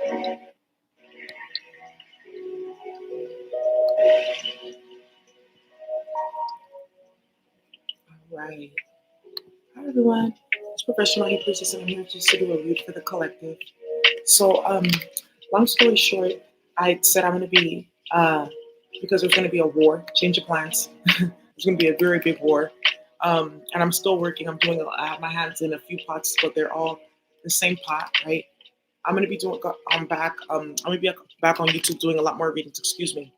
All right. Hi everyone. It's Professional High Priestess, and I'm here just to do a read for the collective. So, long story short, I said I'm gonna be because there's gonna be a war, change of plans. There's gonna be a very big war. And I'm still working. I have my hands in a few pots, but they're all the same pot, right? I'm gonna be doing. I'm back. I'm gonna be back on YouTube doing a lot more readings. Excuse me.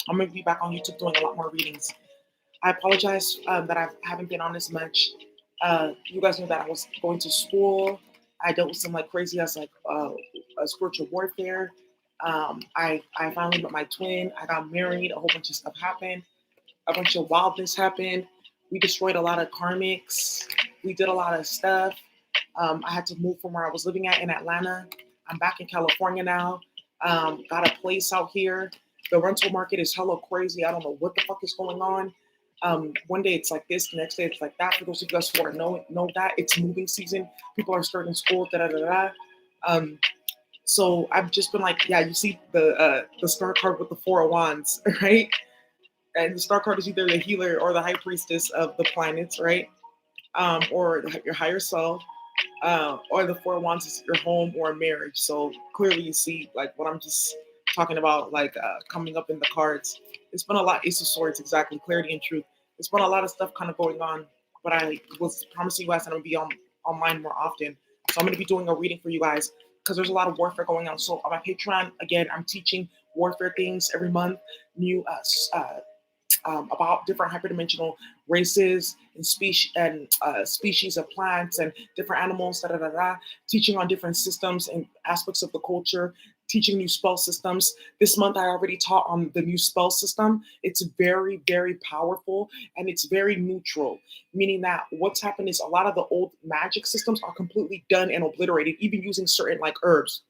I'm gonna be back on YouTube doing a lot more readings. I apologize that I haven't been on as much. You guys know that I was going to school. I dealt with some like crazy ass like spiritual warfare. I finally met my twin. I got married. A whole bunch of stuff happened. A bunch of wildness happened. We destroyed a lot of karmics. We did a lot of stuff. I had to move from where I was living at in Atlanta. I'm back in California now. Got a place out here. The rental market is hella crazy. I don't know what the fuck is going on. One day it's like this, the next day it's like that. For those of you guys who know that it's moving season. People are starting school. Da da da da. Um, so I've just been like, yeah, you see the star card with the four of wands, right? And the star card is either the healer or the high priestess of the planets, right? Or your higher self, or the four of wands is your home or marriage. So clearly, you see like what I'm just talking about, like coming up in the cards. It's been a lot. Ace of Swords, exactly. Clarity and truth. It's been a lot of stuff kind of going on, but I was promising you guys that I'm gonna be online more often. So I'm gonna be doing a reading for you guys because there's a lot of warfare going on. So on my Patreon, again, I'm teaching warfare things every month, new about different hyperdimensional races and species of plants and different animals, da, da, da, da, teaching on different systems and aspects of the culture, teaching new spell systems. This month I already taught on the new spell system. It's very, very powerful and it's very neutral, meaning that what's happened is a lot of the old magic systems are completely done and obliterated, even using certain like herbs.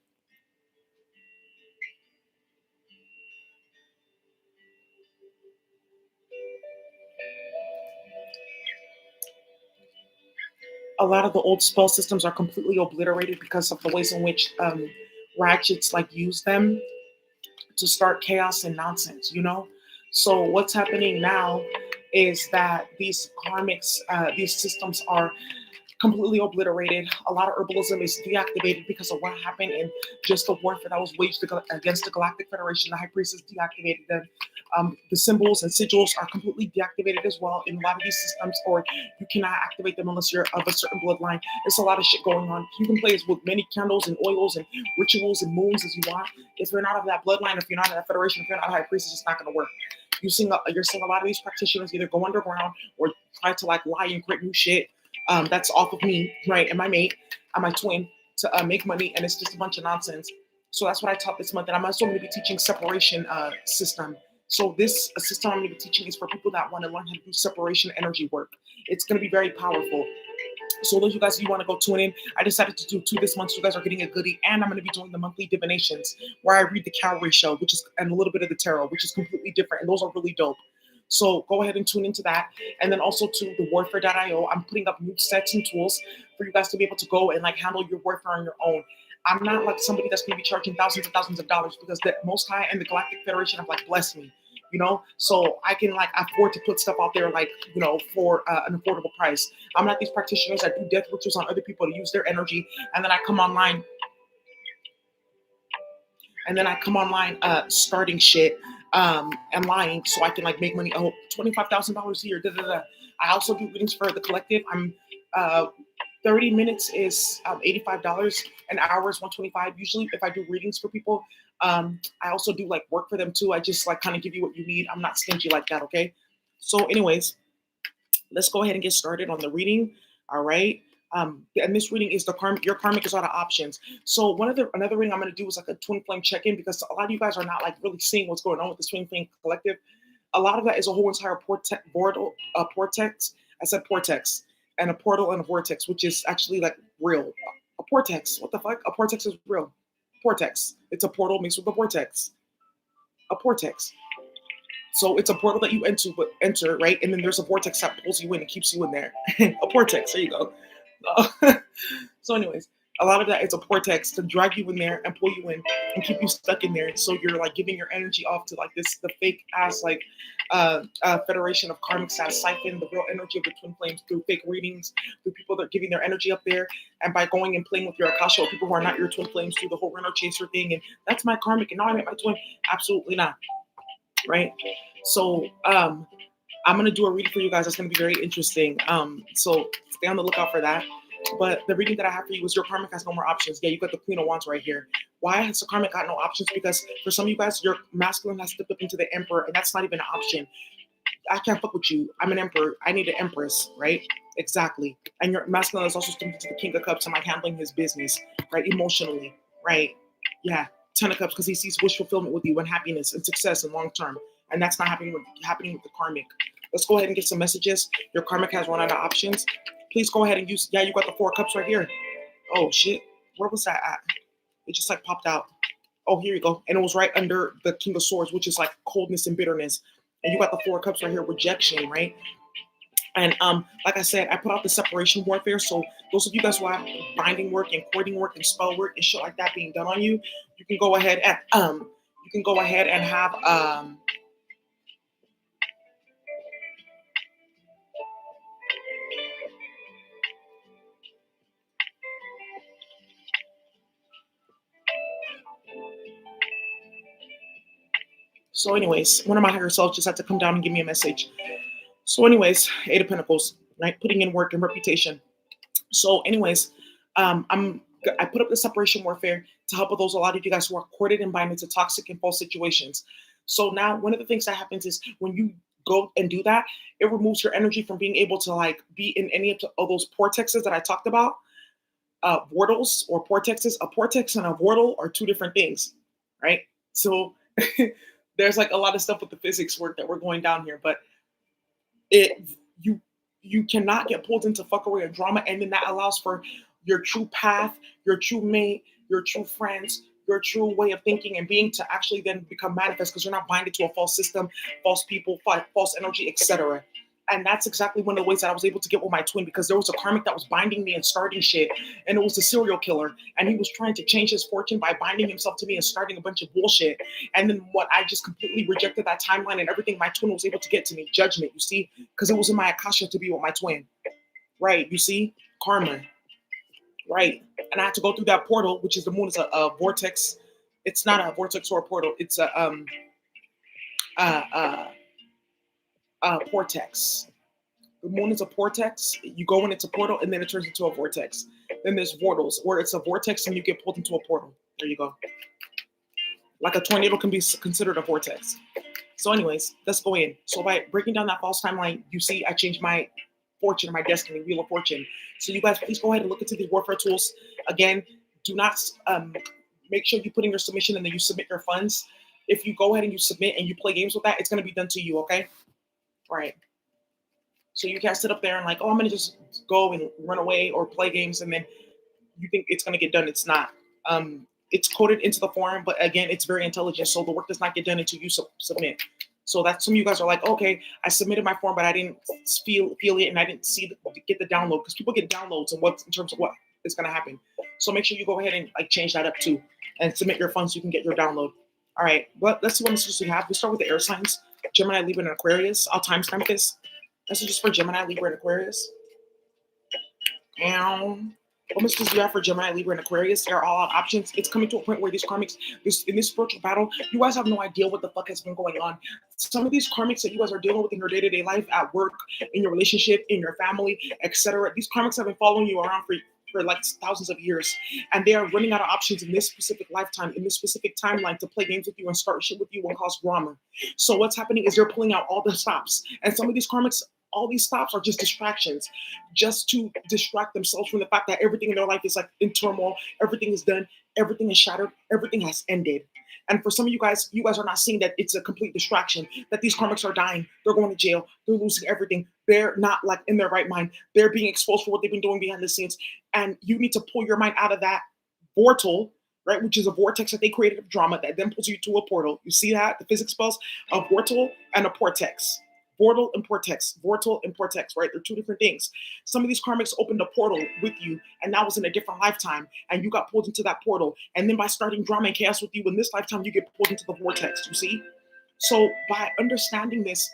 A lot of the old spell systems are completely obliterated because of the ways in which ratchets like use them to start chaos and nonsense, you know? So what's happening now is that these karmics, these systems are completely obliterated. A lot of herbalism is deactivated because of what happened in just the warfare that was waged against the Galactic Federation. The High Priestess deactivated them. The symbols and sigils are completely deactivated as well in a lot of these systems, or you cannot activate them unless you're of a certain bloodline. There's a lot of shit going on. You can play as with many candles and oils and rituals and moons as you want. If you're not of that bloodline, if you're not of that federation, if you're not a High Priestess, it's not going to work. You're seeing a lot of these practitioners either go underground or try to like lie and create new shit that's off of me, right, and my mate, and my twin to make money, and it's just a bunch of nonsense. So that's what I taught this month, and I'm also going to be teaching separation system. So this system I'm going to be teaching is for people that want to learn how to do separation energy work. It's going to be very powerful. So those of you guys who want to go tune in, I decided to do two this month. So you guys are getting a goodie, and I'm going to be doing the monthly divinations where I read the calorie show, which is and a little bit of the tarot, which is completely different, and those are really dope. So go ahead and tune into that, and then also to the warfare.io. I'm putting up new sets and tools for you guys to be able to go and like handle your warfare on your own. I'm not like somebody that's going to be charging thousands of dollars because the Most High and the Galactic Federation have like blessed me, you know, so I can like afford to put stuff out there like, you know, for an affordable price. I'm not these practitioners that do death rituals on other people to use their energy, and then I come online starting shit and lying so I can like make money. Oh, $25,000 a year. Da, da, da. I also do readings for the collective. I'm 30 minutes is $85. An hour is $125. Usually, if I do readings for people, I also do like work for them too. I just like kind of give you what you need. I'm not stingy like that. Okay. So, anyways, let's go ahead and get started on the reading. All right. And this reading is your karmic is out of options. So another reading I'm going to do is like a twin flame check-in because a lot of you guys are not like really seeing what's going on with the twin flame collective. A lot of that is a whole entire portex. I said portex, and a portal and a vortex, which is actually like real. A portex. What the fuck? A portex is real. Portex. It's a portal mixed with a vortex. A portex. So it's a portal that you enter, right? And then there's a vortex that pulls you in and keeps you in there. A vortex. There you go. So anyways, A lot of that is a vortex to drag you in there and pull you in and keep you stuck in there. So you're like giving your energy off to like this the fake ass like federation of karmic that siphon the real energy of the twin flames through fake readings, through people that are giving their energy up there, and by going and playing with your akasha or people who are not your twin flames through the whole reno chaser thing. And that's my karmic, and now I met my twin. Absolutely not, right? So I'm gonna do a reading for you guys. That's gonna be very interesting. So stay on the lookout for that. But the reading that I have for you is your karmic has no more options. Yeah, you got the Queen of Wands right here. Why has the karmic got no options? Because for some of you guys, your masculine has stepped up into the Emperor, and that's not even an option. I can't fuck with you. I'm an emperor. I need an empress, right? Exactly. And your masculine is also stepped into the King of Cups and like handling his business, right? Emotionally, right? Yeah. Ten of Cups because he sees wish fulfillment with you and happiness and success and long term. And that's not happening with the karmic. Let's go ahead and get some messages. Your karmic has run out of options. Please go ahead and use. Yeah, you got the Four of Cups right here. Oh shit. Where was that at? It just like popped out. Oh, here you go. And it was right under the King of Swords, which is like coldness and bitterness. And you got the Four of Cups right here, rejection, right? And like I said, I put out the separation warfare. So those of you guys who have binding work and courting work and spell work and shit like that being done on you, you can go ahead and have so anyways, one of my higher selves just had to come down and give me a message. So anyways, Eight of Pentacles, right? Putting in work and reputation. So anyways, I put up the separation warfare to help with those a lot of you guys who are courted and bind into toxic and false situations. So now one of the things that happens is when you go and do that, it removes your energy from being able to like be in any of those vortexes that I talked about. Vortals or vortexes. A vortex and a vortal are two different things, right? So there's like a lot of stuff with the physics work that we're going down here, but it you you cannot get pulled into fuckery or drama, and then that allows for your true path, your true mate, your true friends, your true way of thinking and being to actually then become manifest because you're not binded to a false system, false people, false energy, etc. And that's exactly one of the ways that I was able to get with my twin because there was a karmic that was binding me and starting shit, and it was a serial killer, and he was trying to change his fortune by binding himself to me and starting a bunch of bullshit. And then what I just completely rejected that timeline and everything my twin was able to get to me, judgment, you see, because it was in my akasha to be with my twin, right? You see, karma, right? And I had to go through that portal, which is the moon is a vortex. It's not a vortex or a portal. It's uh, uh, a vortex. The moon is a vortex. You go in, it's a portal, and then it turns into a vortex. Then there's vortals, where it's a vortex and you get pulled into a portal. There you go. Like a tornado can be considered a vortex. So anyways, let's go in. So by breaking down that false timeline, you see I changed my fortune, my destiny, wheel of fortune. So you guys, please go ahead and look into these warfare tools. Again, do not make sure you put in your submission and then you submit your funds. If you go ahead and you submit and you play games with that, it's going to be done to you, okay? All right. So you can't sit up there and like, oh, I'm going to just go and run away or play games and then you think it's going to get done. It's not. It's coded into the form, but again, it's very intelligent. So the work does not get done until you submit. So that's some of you guys are like, okay, I submitted my form, but I didn't feel it, and I didn't get the download because people get downloads and what in terms of what is going to happen. So make sure you go ahead and like change that up too, and submit your funds so you can get your download. All right, well, let's see what messages we have. We start with the air signs: Gemini, Libra, and Aquarius. I'll timestamp this. Messages for Gemini, Libra, and Aquarius. What messages do you have for Gemini, Libra, and Aquarius? They are all out options. It's coming to a point where these karmics, in this spiritual battle, you guys have no idea what the fuck has been going on. Some of these karmics that you guys are dealing with in your day-to-day life, at work, in your relationship, in your family, etc. These karmics have been following you around for like thousands of years, and they are running out of options in this specific lifetime, in this specific timeline to play games with you and start shit with you and cause drama. So what's happening is they're pulling out all the stops, and some of these karmics, all these stops are just distractions, just to distract themselves from the fact that everything in their life is like in turmoil, everything is done, everything is shattered, everything has ended. And for some of you guys are not seeing that it's a complete distraction, that these karmics are dying, they're going to jail, they're losing everything, they're not like in their right mind, they're being exposed for what they've been doing behind the scenes. And you need to pull your mind out of that portal, right, which is a vortex that they created of drama that then pulls you to a portal. You see that? The physics spells, a portal and a vortex. Vortal and vortex. Vortal and vortex, right? They're two different things. Some of these karmics opened a portal with you, and that was in a different lifetime, and you got pulled into that portal. And then by starting drama and chaos with you in this lifetime, you get pulled into the vortex, you see? So by understanding this,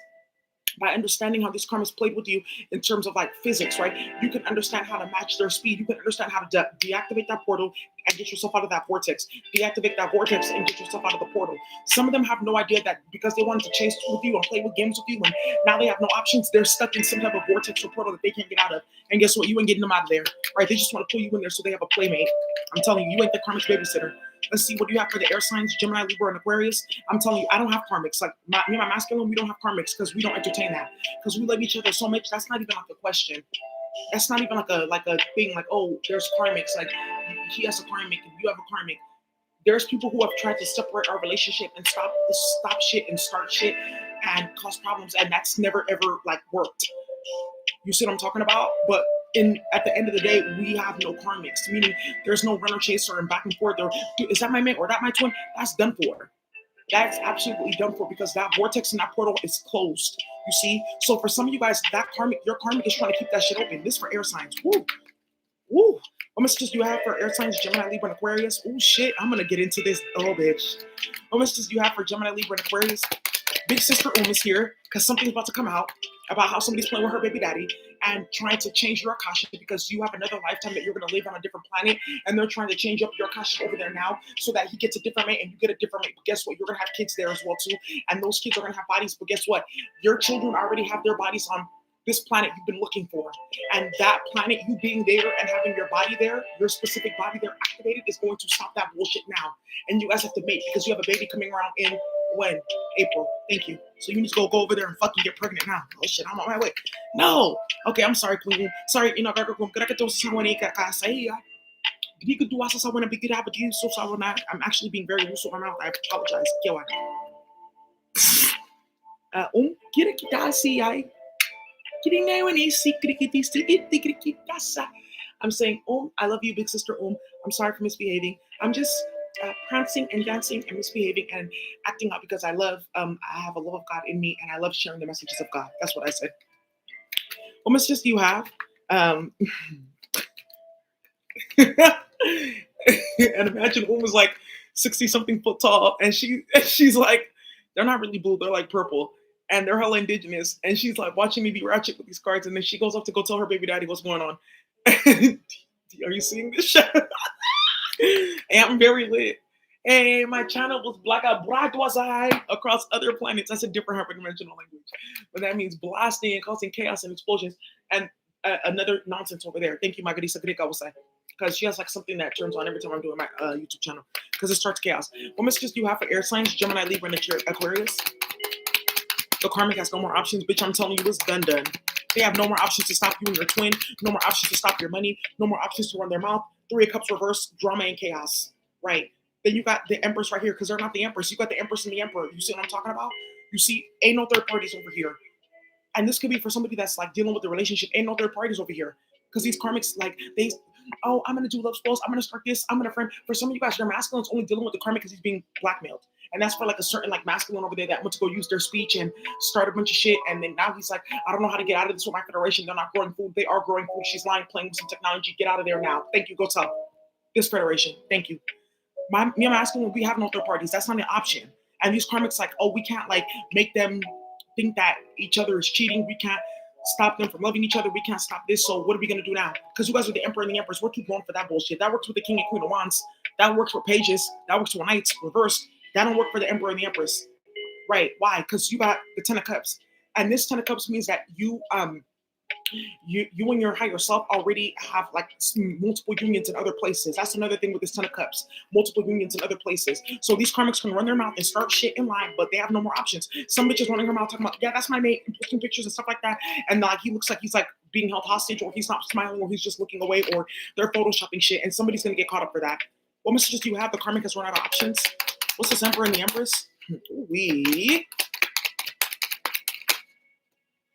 by understanding how these karmas played with you in terms of like physics, right? You can understand how to match their speed. You can understand how to deactivate that portal and get yourself out of that vortex. Deactivate that vortex and get yourself out of the portal. Some of them have no idea that because they wanted to chase with you and play with games with you, and now they have no options. They're stuck in some type of vortex or portal that they can't get out of. And guess what? You ain't getting them out of there, right? They just want to pull you in there so they have a playmate. I'm telling you, you ain't the karmic babysitter. Let's see what do you have for the air signs, Gemini, Libra, and Aquarius. I'm telling you, I don't have karmics. Like me and my masculine, we don't have karmics because we don't entertain that. Because we love each other so much. That's not even like a question. That's not even like a thing. Like, oh, there's karmics. Like he has a karmic, and you have a karmic. There's people who have tried to separate our relationship and stop shit and start shit and cause problems, and that's never ever like worked. You see what I'm talking about? But at the end of the day, we have no karmics, meaning there's no runner chaser and back and forth. Or is that my mate or that my twin? That's done for. That's absolutely done for because that vortex and that portal is closed. You see? So for some of you guys, that karmic, your karmic is trying to keep that shit open. This for air signs. Woo. Woo. What messages do you have for air signs, Gemini, Libra, and Aquarius? Oh shit, I'm gonna get into this. Oh bitch. What messages do you have for Gemini, Libra, and Aquarius? Big sister is here because something's about to come out about how somebody's playing with her baby daddy and trying to change your Akasha because you have another lifetime that you're going to live on a different planet, and they're trying to change up your Akasha over there now so that he gets a different mate and you get a different mate. But guess what? You're going to have kids there as well too, and those kids are going to have bodies. But guess what? Your children already have their bodies on this planet you've been looking for, and that planet, you being there and having your body there, your specific body there activated, is going to stop that bullshit now. And you guys have to mate because you have a baby coming around in when? April. Thank you. So you need to go over there and fucking get pregnant now. Oh shit, I'm on my way. No. Okay, I'm sorry, Queen. Sorry, you know, I'm actually being very loose with my mouth. I apologize. I'm saying, I love you, big sister. I'm sorry for misbehaving. I'm just prancing and dancing and misbehaving and acting out because I have a love of God in me and I love sharing the messages of God. That's what I said. What messages do you have? And imagine was like 60 something foot tall, and she's like, they're not really blue, they're like purple, and they're hella indigenous, and she's like watching me be ratchet with these cards, and then she goes up to go tell her baby daddy what's going on. Are you seeing this shit? And I'm very lit. Hey, my channel was black out bright was I across other planets. That's a different hyperdimensional language, but that means blasting and causing chaos and explosions and another nonsense over there. Thank you, Margarita Grika was like, because she has like something that turns on every time I'm doing my YouTube channel because it starts chaos. What messages do you have for air signs, Gemini, Libra, and Aquarius? The karmic has no more options, bitch. I'm telling you, it's done. They have no more options to stop you and your twin. No more options to stop your money. No more options to run their mouth. 3 of Cups reverse, drama and chaos. Right. Then you got the Empress right here because they're not the Empress. You got the Empress and the Emperor. You see what I'm talking about? You see, ain't no third parties over here. And this could be for somebody that's like dealing with the relationship. Ain't no third parties over here. Because these karmics, like, I'm going to do love spells. I'm going to start this. I'm going to friend. For some of you guys, your masculine's only dealing with the karmic because he's being blackmailed. And that's for like a certain like masculine over there that went to go use their speech and start a bunch of shit. And then now he's like, I don't know how to get out of this with my federation. They're not growing food. They are growing food. She's lying, playing with some technology. Get out of there now. Thank you. Go tell this federation. Thank you. Me and my masculine, we have no third parties. That's not an option. And these karmics like, we can't like make them think that each other is cheating. We can't stop them from loving each other. We can't stop this. So what are we going to do now? Because you guys are the Emperor and the Empress. We're too grown for that bullshit. That works with the King and Queen of Wands. That works for Pages. That works for Knights reversed. That don't work for the Emperor and the Empress. Right. Why? Because you got the 10 of Cups. And this 10 of Cups means that you and your higher self already have like multiple unions in other places. That's another thing with this 10 of Cups. Multiple unions in other places. So these karmics can run their mouth and start shit in line, but they have no more options. Some bitch is running her mouth talking about, yeah, that's my mate, and posting pictures and stuff like that. And like he looks like he's like being held hostage, or he's not smiling, or he's just looking away, or they're photoshopping shit, and somebody's gonna get caught up for that. What messages do you have? The karmic has run out of options. What's this Emperor and the Empress?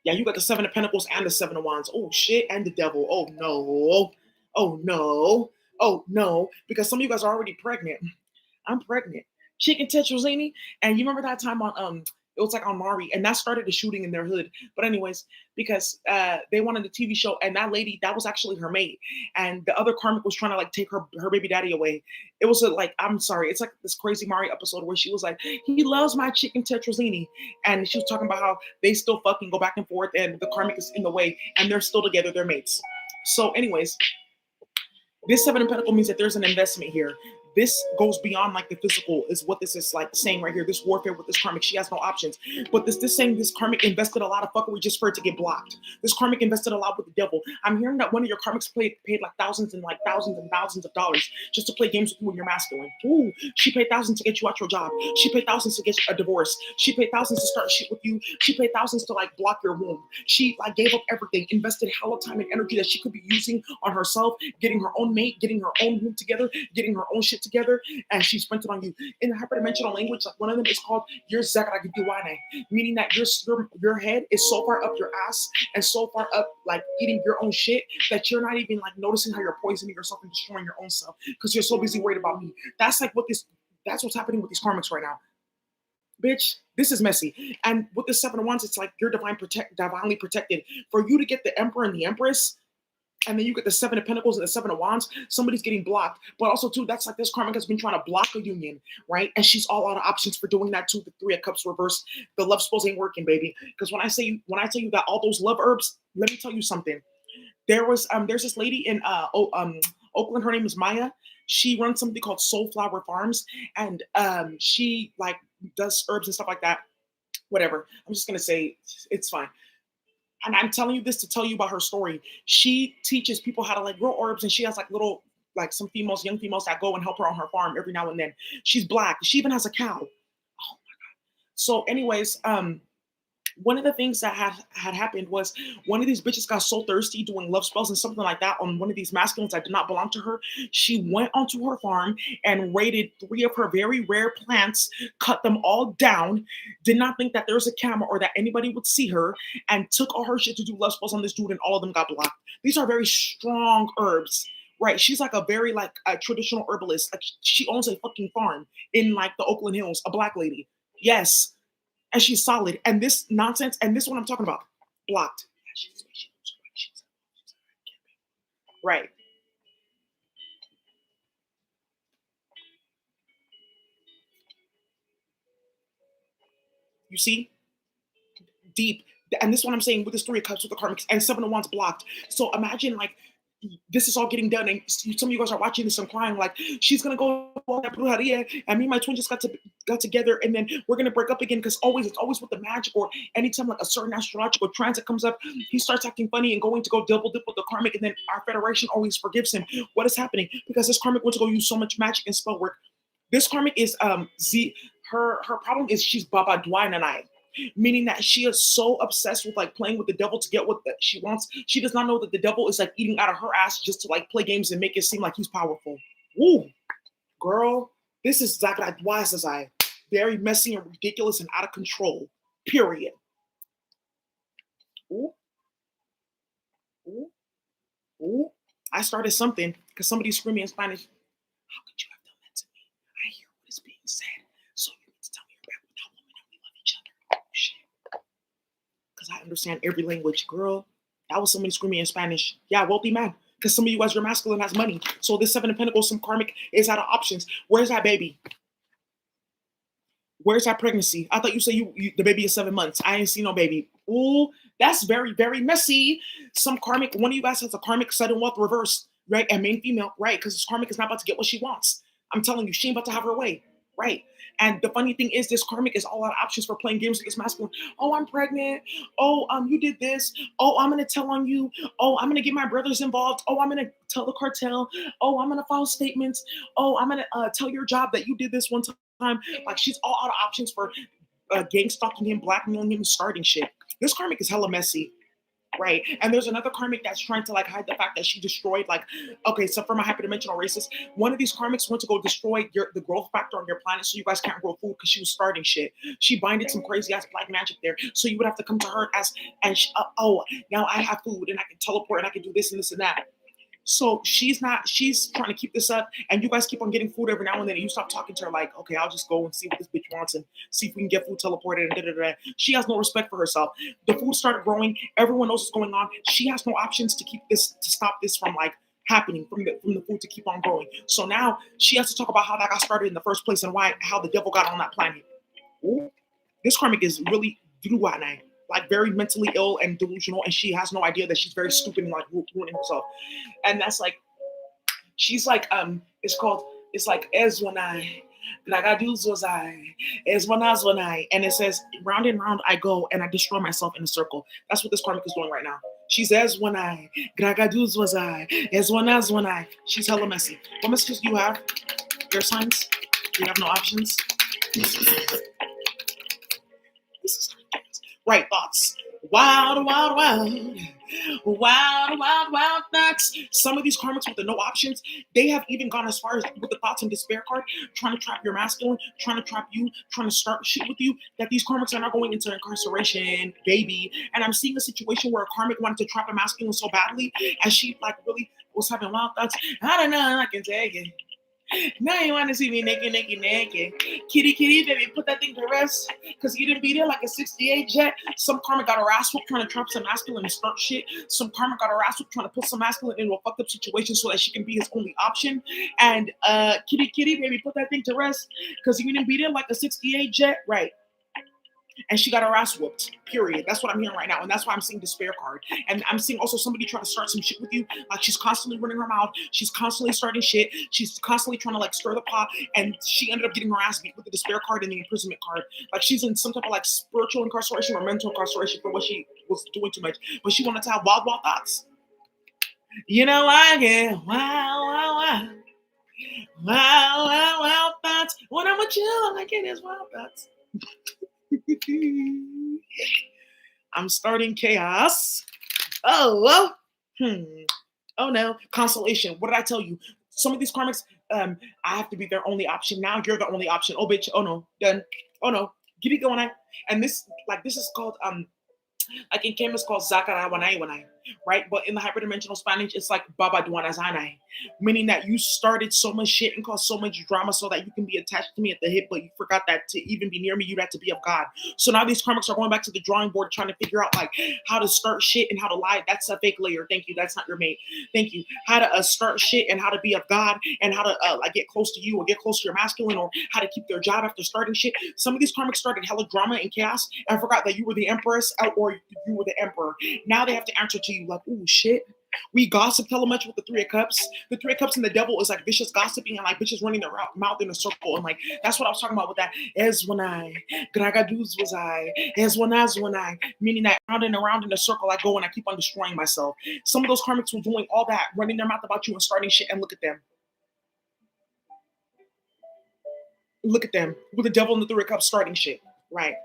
Yeah, you got the 7 of Pentacles and the 7 of Wands. Oh shit, and the Devil. Oh no. Oh no. Oh no. Because some of you guys are already pregnant. I'm pregnant. Chicken Tetrazzini. And you remember that time on It was like on Mari, and that started a shooting in their hood. But anyways, because they wanted the TV show, and that lady, that was actually her mate, and the other karmic was trying to like take her baby daddy away. It was like, I'm sorry, it's like this crazy Mari episode where she was like, he loves my chicken tetrazzini, and she was talking about how they still fucking go back and forth, and the karmic is in the way, and they're still together, they're mates. So, anyways, this seven of pentacle means that there's an investment here. This goes beyond like the physical, is what this is like saying right here. This warfare with this karmic, she has no options. But this saying this karmic invested a lot of fuckery just for it to get blocked. This karmic invested a lot with the devil. I'm hearing that one of your karmics paid like thousands and thousands of dollars just to play games with you when you're masculine. Ooh, she paid thousands to get you out your job. She paid thousands to get a divorce. She paid thousands to start shit with you. She paid thousands to like block your womb. She like gave up everything, invested hella time and energy that she could be using on herself, getting her own mate, getting her own room together, getting her own shit together, and she spent it on you. In the hyperdimensional language, like one of them is called your zagragitiwane, meaning that your head is so far up your ass and so far up like eating your own shit that you're not even like noticing how you're poisoning yourself and destroying your own self because you're so busy worried about me. That's what's happening with these karmics right now. Bitch, this is messy. And with the seven of wands, it's like you're divinely protected. For you to get the emperor and the empress, and then you get the seven of pentacles and the seven of wands, somebody's getting blocked. But also too, that's like this karmic has been trying to block a union, right? And she's all out of options for doing that too. The three of cups reversed. The love spells ain't working, baby. Because when I tell you that all those love herbs, let me tell you something. There's this lady in Oakland. Her name is Maya. She runs something called Soul Flower Farms, and she like does herbs and stuff like that. Whatever. I'm just gonna say it's fine. And I'm telling you this to tell you about her story. She teaches people how to like grow herbs, and she has like little like some females, young females that go and help her on her farm every now and then. She's black. She even has a cow. Oh. So, anyways, one of the things that had happened was one of these bitches got so thirsty doing love spells and something like that on one of these masculines that did not belong to her. She went onto her farm and raided three of her very rare plants, cut them all down, did not think that there was a camera or that anybody would see her, and took all her shit to do love spells on this dude, and all of them got blocked. These are very strong herbs. Right, she's like a very like a traditional herbalist. Like she owns a fucking farm in like the Oakland Hills. A black lady, yes, and she's solid. And this nonsense, and this is what I'm talking about, blocked. Right. You see? Deep. And this is what I'm saying with this three of cups with the karmics and seven of wands blocked. So imagine like this is all getting done, and some of you guys are watching this and crying like she's gonna go and me and my twin just got together, and then we're gonna break up again because it's always with the magic, or anytime like a certain astrological transit comes up, he starts acting funny and going to go double dip with the karmic, and then our federation always forgives him. What is happening? Because this karmic went to go use so much magic and spell work. This karmic is her problem is she's Baba Dwayne and I, meaning that she is so obsessed with like playing with the devil to get what she wants. She does not know that the devil is like eating out of her ass just to like play games and make it seem like he's powerful. Woo, girl, this is exactly wise as I, very messy and ridiculous and out of control. Period. Ooh, ooh, ooh. I started something because somebody's screaming in Spanish. How could you have done that to me? I hear what is being said. So you need to tell me you're back with that woman and we love each other. Oh shit. Because I understand every language. Girl, that was somebody screaming in Spanish. Yeah, wealthy man. Because some of you guys, your masculine has money. So this seven of pentacles, some karmic is out of options. Where's that baby? Where's that pregnancy? I thought you said the baby is 7 months. I ain't seen no baby. Ooh, that's very, very messy. Some karmic, one of you guys has a karmic sudden wealth reverse, right? And main female, right? Because this karmic is not about to get what she wants. I'm telling you, she ain't about to have her way, right? And the funny thing is, this karmic is all out of options for playing games with this masculine. Oh, I'm pregnant. Oh, you did this. Oh, I'm gonna tell on you. Oh, I'm gonna get my brothers involved. Oh, I'm gonna tell the cartel. Oh, I'm gonna file statements. Oh, I'm gonna tell your job that you did this one time. Like she's all out of options for gang stalking him, blackmailing him, starting shit. This karmic is hella messy. Right. And there's another karmic that's trying to like hide the fact that she destroyed okay, so for my hyperdimensional races, one of these karmics went to go destroy the growth factor on your planet so you guys can't grow food because she was starting shit. She binded some crazy ass black magic there. So you would have to come to her now I have food and I can teleport and I can do this and this and that. So she's trying to keep this up, and you guys keep on getting food every now and then, and you stop talking to her like, okay, I'll just go and see what this bitch wants and see if we can get food teleported and da da da. She has no respect for herself. The food started growing. Everyone knows what's going on. She has no options to stop this from like happening from the food to keep on growing. So now she has to talk about how that got started in the first place and how the devil got on that planet. Ooh, this karmic is really Duruanai, like very mentally ill and delusional, and she has no idea that she's very stupid and like ruining herself. And that's like she's like it's like Ezwanai. Gragaduz was I, Ezwanaz when I, and it says round and round I go and I destroy myself in a circle. That's what this karmic is doing right now. She's Ezwanai, Gragaduz was I, Ezwanaz when I. She's hella messy. What messages do you have? Your signs? Do you have no options? Right thoughts. Wild, wild, wild. Wild, wild, wild thoughts. Some of these karmics with the no options, they have even gone as far as with the thoughts and despair card, trying to trap your masculine, trying to trap you, trying to start shit with you, that these karmics are not going into incarceration, baby. And I'm seeing a situation where a karmic wanted to trap a masculine so badly, and she like really was having wild thoughts. I don't know, I can take it. Now you want to see me naked, naked, naked. Kitty, kitty, baby, put that thing to rest. Because you didn't beat it like a 68 jet. Some karma got her ass whooped trying to trap some masculine and start shit. Some karma got her ass whooped trying to put some masculine into a fucked up situation so that she can be his only option. And kitty, kitty, baby, put that thing to rest. Because you didn't beat it like a 68 jet. Right. And she got her ass whooped, period. That's what I'm hearing right now. And that's why I'm seeing despair card. And I'm seeing also somebody trying to start some shit with you. Like she's constantly running her mouth. She's constantly starting shit. She's constantly trying to like stir the pot. And she ended up getting her ass beat with the despair card and the imprisonment card. Like she's in some type of like spiritual incarceration or mental incarceration for what she was doing too much. But she wanted to have wild, wild thoughts. You know, I get wild, wild, wild. Wild, wild, wild thoughts. When I'm with you, all I get is wild thoughts. I'm starting chaos. Oh, oh no. Consolation. What did I tell you? Some of these karmics, I have to be their only option. Now you're the only option. Oh bitch. Oh no. Done. Oh no. Get it going. And this is called like in Kim it's called Zakara Wanai, right? But in the hyperdimensional Spanish, it's like Baba Duanazanai, meaning that you started so much shit and caused so much drama so that you can be attached to me at the hip, but you forgot that to even be near me, you'd have to be of God. So now these karmics are going back to the drawing board trying to figure out like how to start shit and how to lie. That's a fake layer. Thank you. That's not your mate. Thank you. How to start shit and how to be of God and how to like get close to you or get close to your masculine or how to keep their job after starting shit. Some of these karmics started hella drama and chaos and forgot that you were the empress or you were the emperor. Now they have to answer to you like, ooh, shit. We gossip hella much with the Three of Cups. The Three of Cups and the Devil is like vicious gossiping and like bitches running their mouth in a circle. And like, that's what I was talking about with that. Es when I, Gragaduz was I, es when I, meaning that round and around in a circle I go and I keep on destroying myself. Some of those karmics were doing all that, running their mouth about you and starting shit, and look at them. Look at them with the Devil and the Three of Cups starting shit, right?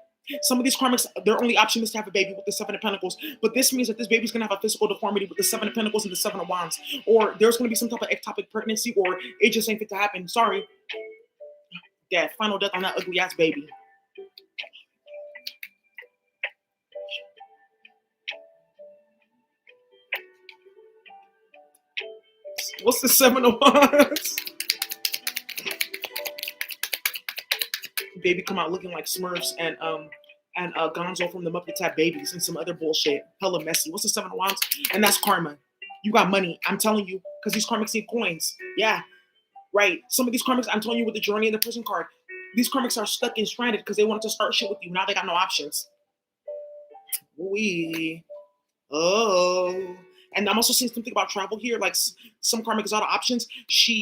Some of these karmics, their only option is to have a baby with the Seven of Pentacles. But this means that this baby's going to have a physical deformity with the Seven of Pentacles and the Seven of Wands. Or there's going to be some type of ectopic pregnancy or it just ain't fit to happen. Sorry. Death. Final death on that ugly ass baby. What's the Seven of Wands? Baby come out looking like Smurfs and Gonzo from the Muppets had babies and some other bullshit. Hella messy. What's the Seven of Wands? And that's karma. You got money. I'm telling you, because these karmics need coins. Yeah, right. Some of these karmics, I'm telling you, with the journey and the prison card, these karmics are stuck and stranded because they wanted to start shit with you. Now they got no options. Oh. And I'm also seeing something about travel here. Like some karmic is out of options.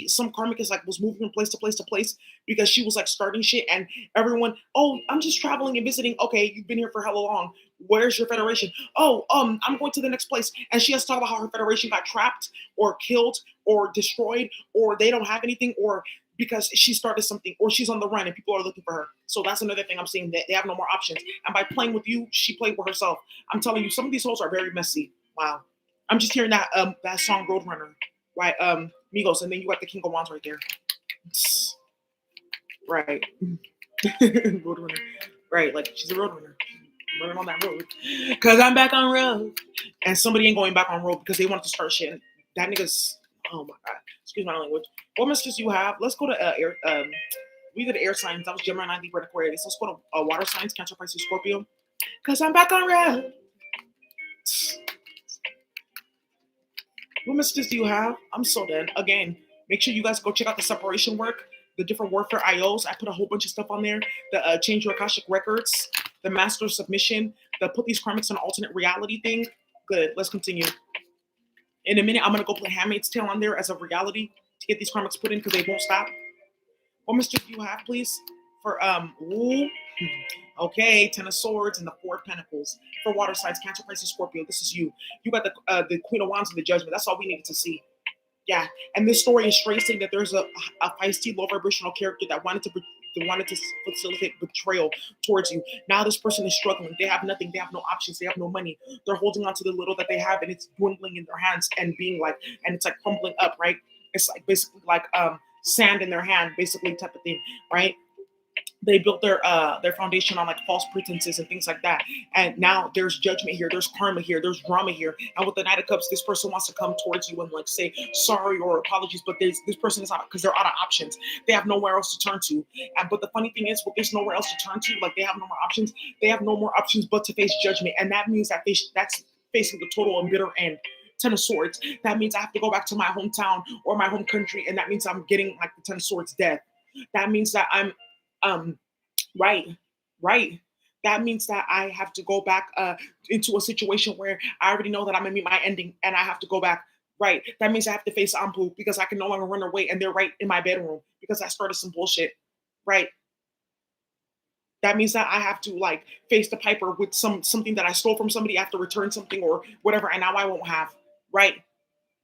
Some karmic is like was moving from place to place to place because she was like starting shit and everyone, oh, I'm just traveling and visiting. Okay, you've been here for hella long. Where's your federation? Oh, I'm going to the next place. And she has to talk about how her federation got trapped or killed or destroyed or they don't have anything or because she started something or she's on the run and people are looking for her. So that's another thing I'm seeing, that they have no more options. And by playing with you, she played with herself. I'm telling you, some of these hoes are very messy. Wow. I'm just hearing that that song Roadrunner, right? Migos, and then you got the King of Wands right there. Right. Roadrunner. Right, like she's a roadrunner. Running on that road. Cause I'm back on road. And somebody ain't going back on road because they want to start shit. That nigga's Oh my god. Excuse my language. What messages do you have? Let's go to air. We did air signs. That was Gemini, Libra, and Aquarius. Let's go to water signs, Cancer, Pisces, Scorpio. Cause I'm back on red. What messages do you have? I'm so dead. Again, make sure you guys go check out the separation work, the different warfare IOs. I put a whole bunch of stuff on there. The change your Akashic records, the master submission, the put these karmics in an alternate reality thing. Good. Let's continue. In a minute, I'm gonna go play Handmaid's Tale on there as a reality to get these karmics put in because they won't stop. What messages do you have, please? For ooh, okay, Ten of Swords and the Four of Pentacles. For water signs, Cancer, Pisces, Scorpio. This is you. You got the Queen of Wands and the Judgment. That's all we needed to see. Yeah, and this story is tracing that there's a feisty, low vibrational character that wanted to facilitate betrayal towards you. Now this person is struggling. They have nothing. They have no options. They have no money. They're holding on to the little that they have, and it's dwindling in their hands and being like, and it's like crumbling up, right? It's like basically like sand in their hand, basically type of thing, right? They built their foundation on like false pretenses and things like that, and now there's judgment here, there's karma here, there's drama here, and with the Knight of Cups, this person wants to come towards you and like say sorry or apologies, but this person is out because they're out of options. They have nowhere else to turn to, and but the funny thing is, with there's nowhere else to turn to, like they have no more options. They have no more options but to face judgment, and that means that that's facing the total and bitter end. Ten of Swords. That means I have to go back to my hometown or my home country, and that means I'm getting like the Ten of Swords death. That means that I'm um right, right. That means that I have to go back into a situation where I already know that I'm gonna meet my ending, and I have to go back. Right. That means I have to face Ampu because I can no longer run away, and they're right in my bedroom because I started some bullshit. Right. That means that I have to like face the piper with something that I stole from somebody. I have to return something or whatever, and now I won't have. Right.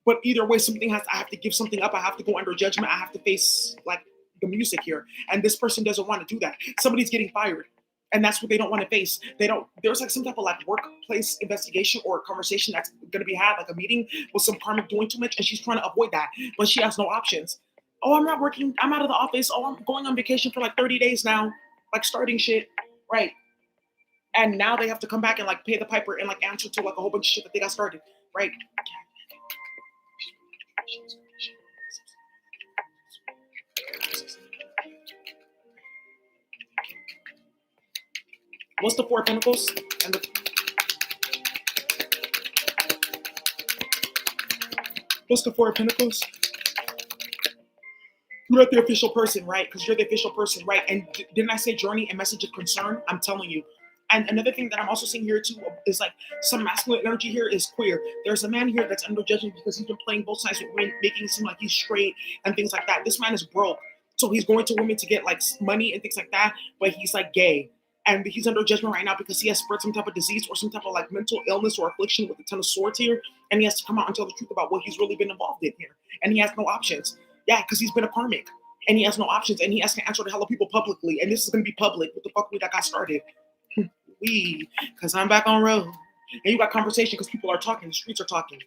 But either way, I have to give something up. I have to go under judgment. I have to face like the music here. And this person doesn't want to do that. Somebody's getting fired. And that's what they don't want to face. They don't, there's like some type of like workplace investigation or conversation that's going to be had, like a meeting with some karmic doing too much. And she's trying to avoid that, but she has no options. Oh, I'm not working. I'm out of the office. Oh, I'm going on vacation for like 30 days now, like starting shit. Right. And now they have to come back and like pay the piper and like answer to like a whole bunch of shit that they got started. Right. What's the Four of Pentacles? And what's the Four of Pentacles? You're the official person, right? Because you're the official person, right? And didn't I say journey and message of concern? I'm telling you. And another thing that I'm also seeing here too is like some masculine energy here is queer. There's a man here that's under judgment because he's been playing both sides with women, making it seem like he's straight and things like that. This man is broke. So he's going to women to get like money and things like that, but he's like gay. And he's under judgment right now because he has spread some type of disease or some type of like mental illness or affliction with the Ten of Swords here. And he has to come out and tell the truth about what he's really been involved in here. And he has no options. Yeah, because he's been a karmic and he has no options and he has to answer to hella people publicly. And this is going to be public. What the fuck we that got started? We, because I'm back on road. And you got conversation because people are talking. The streets are talking.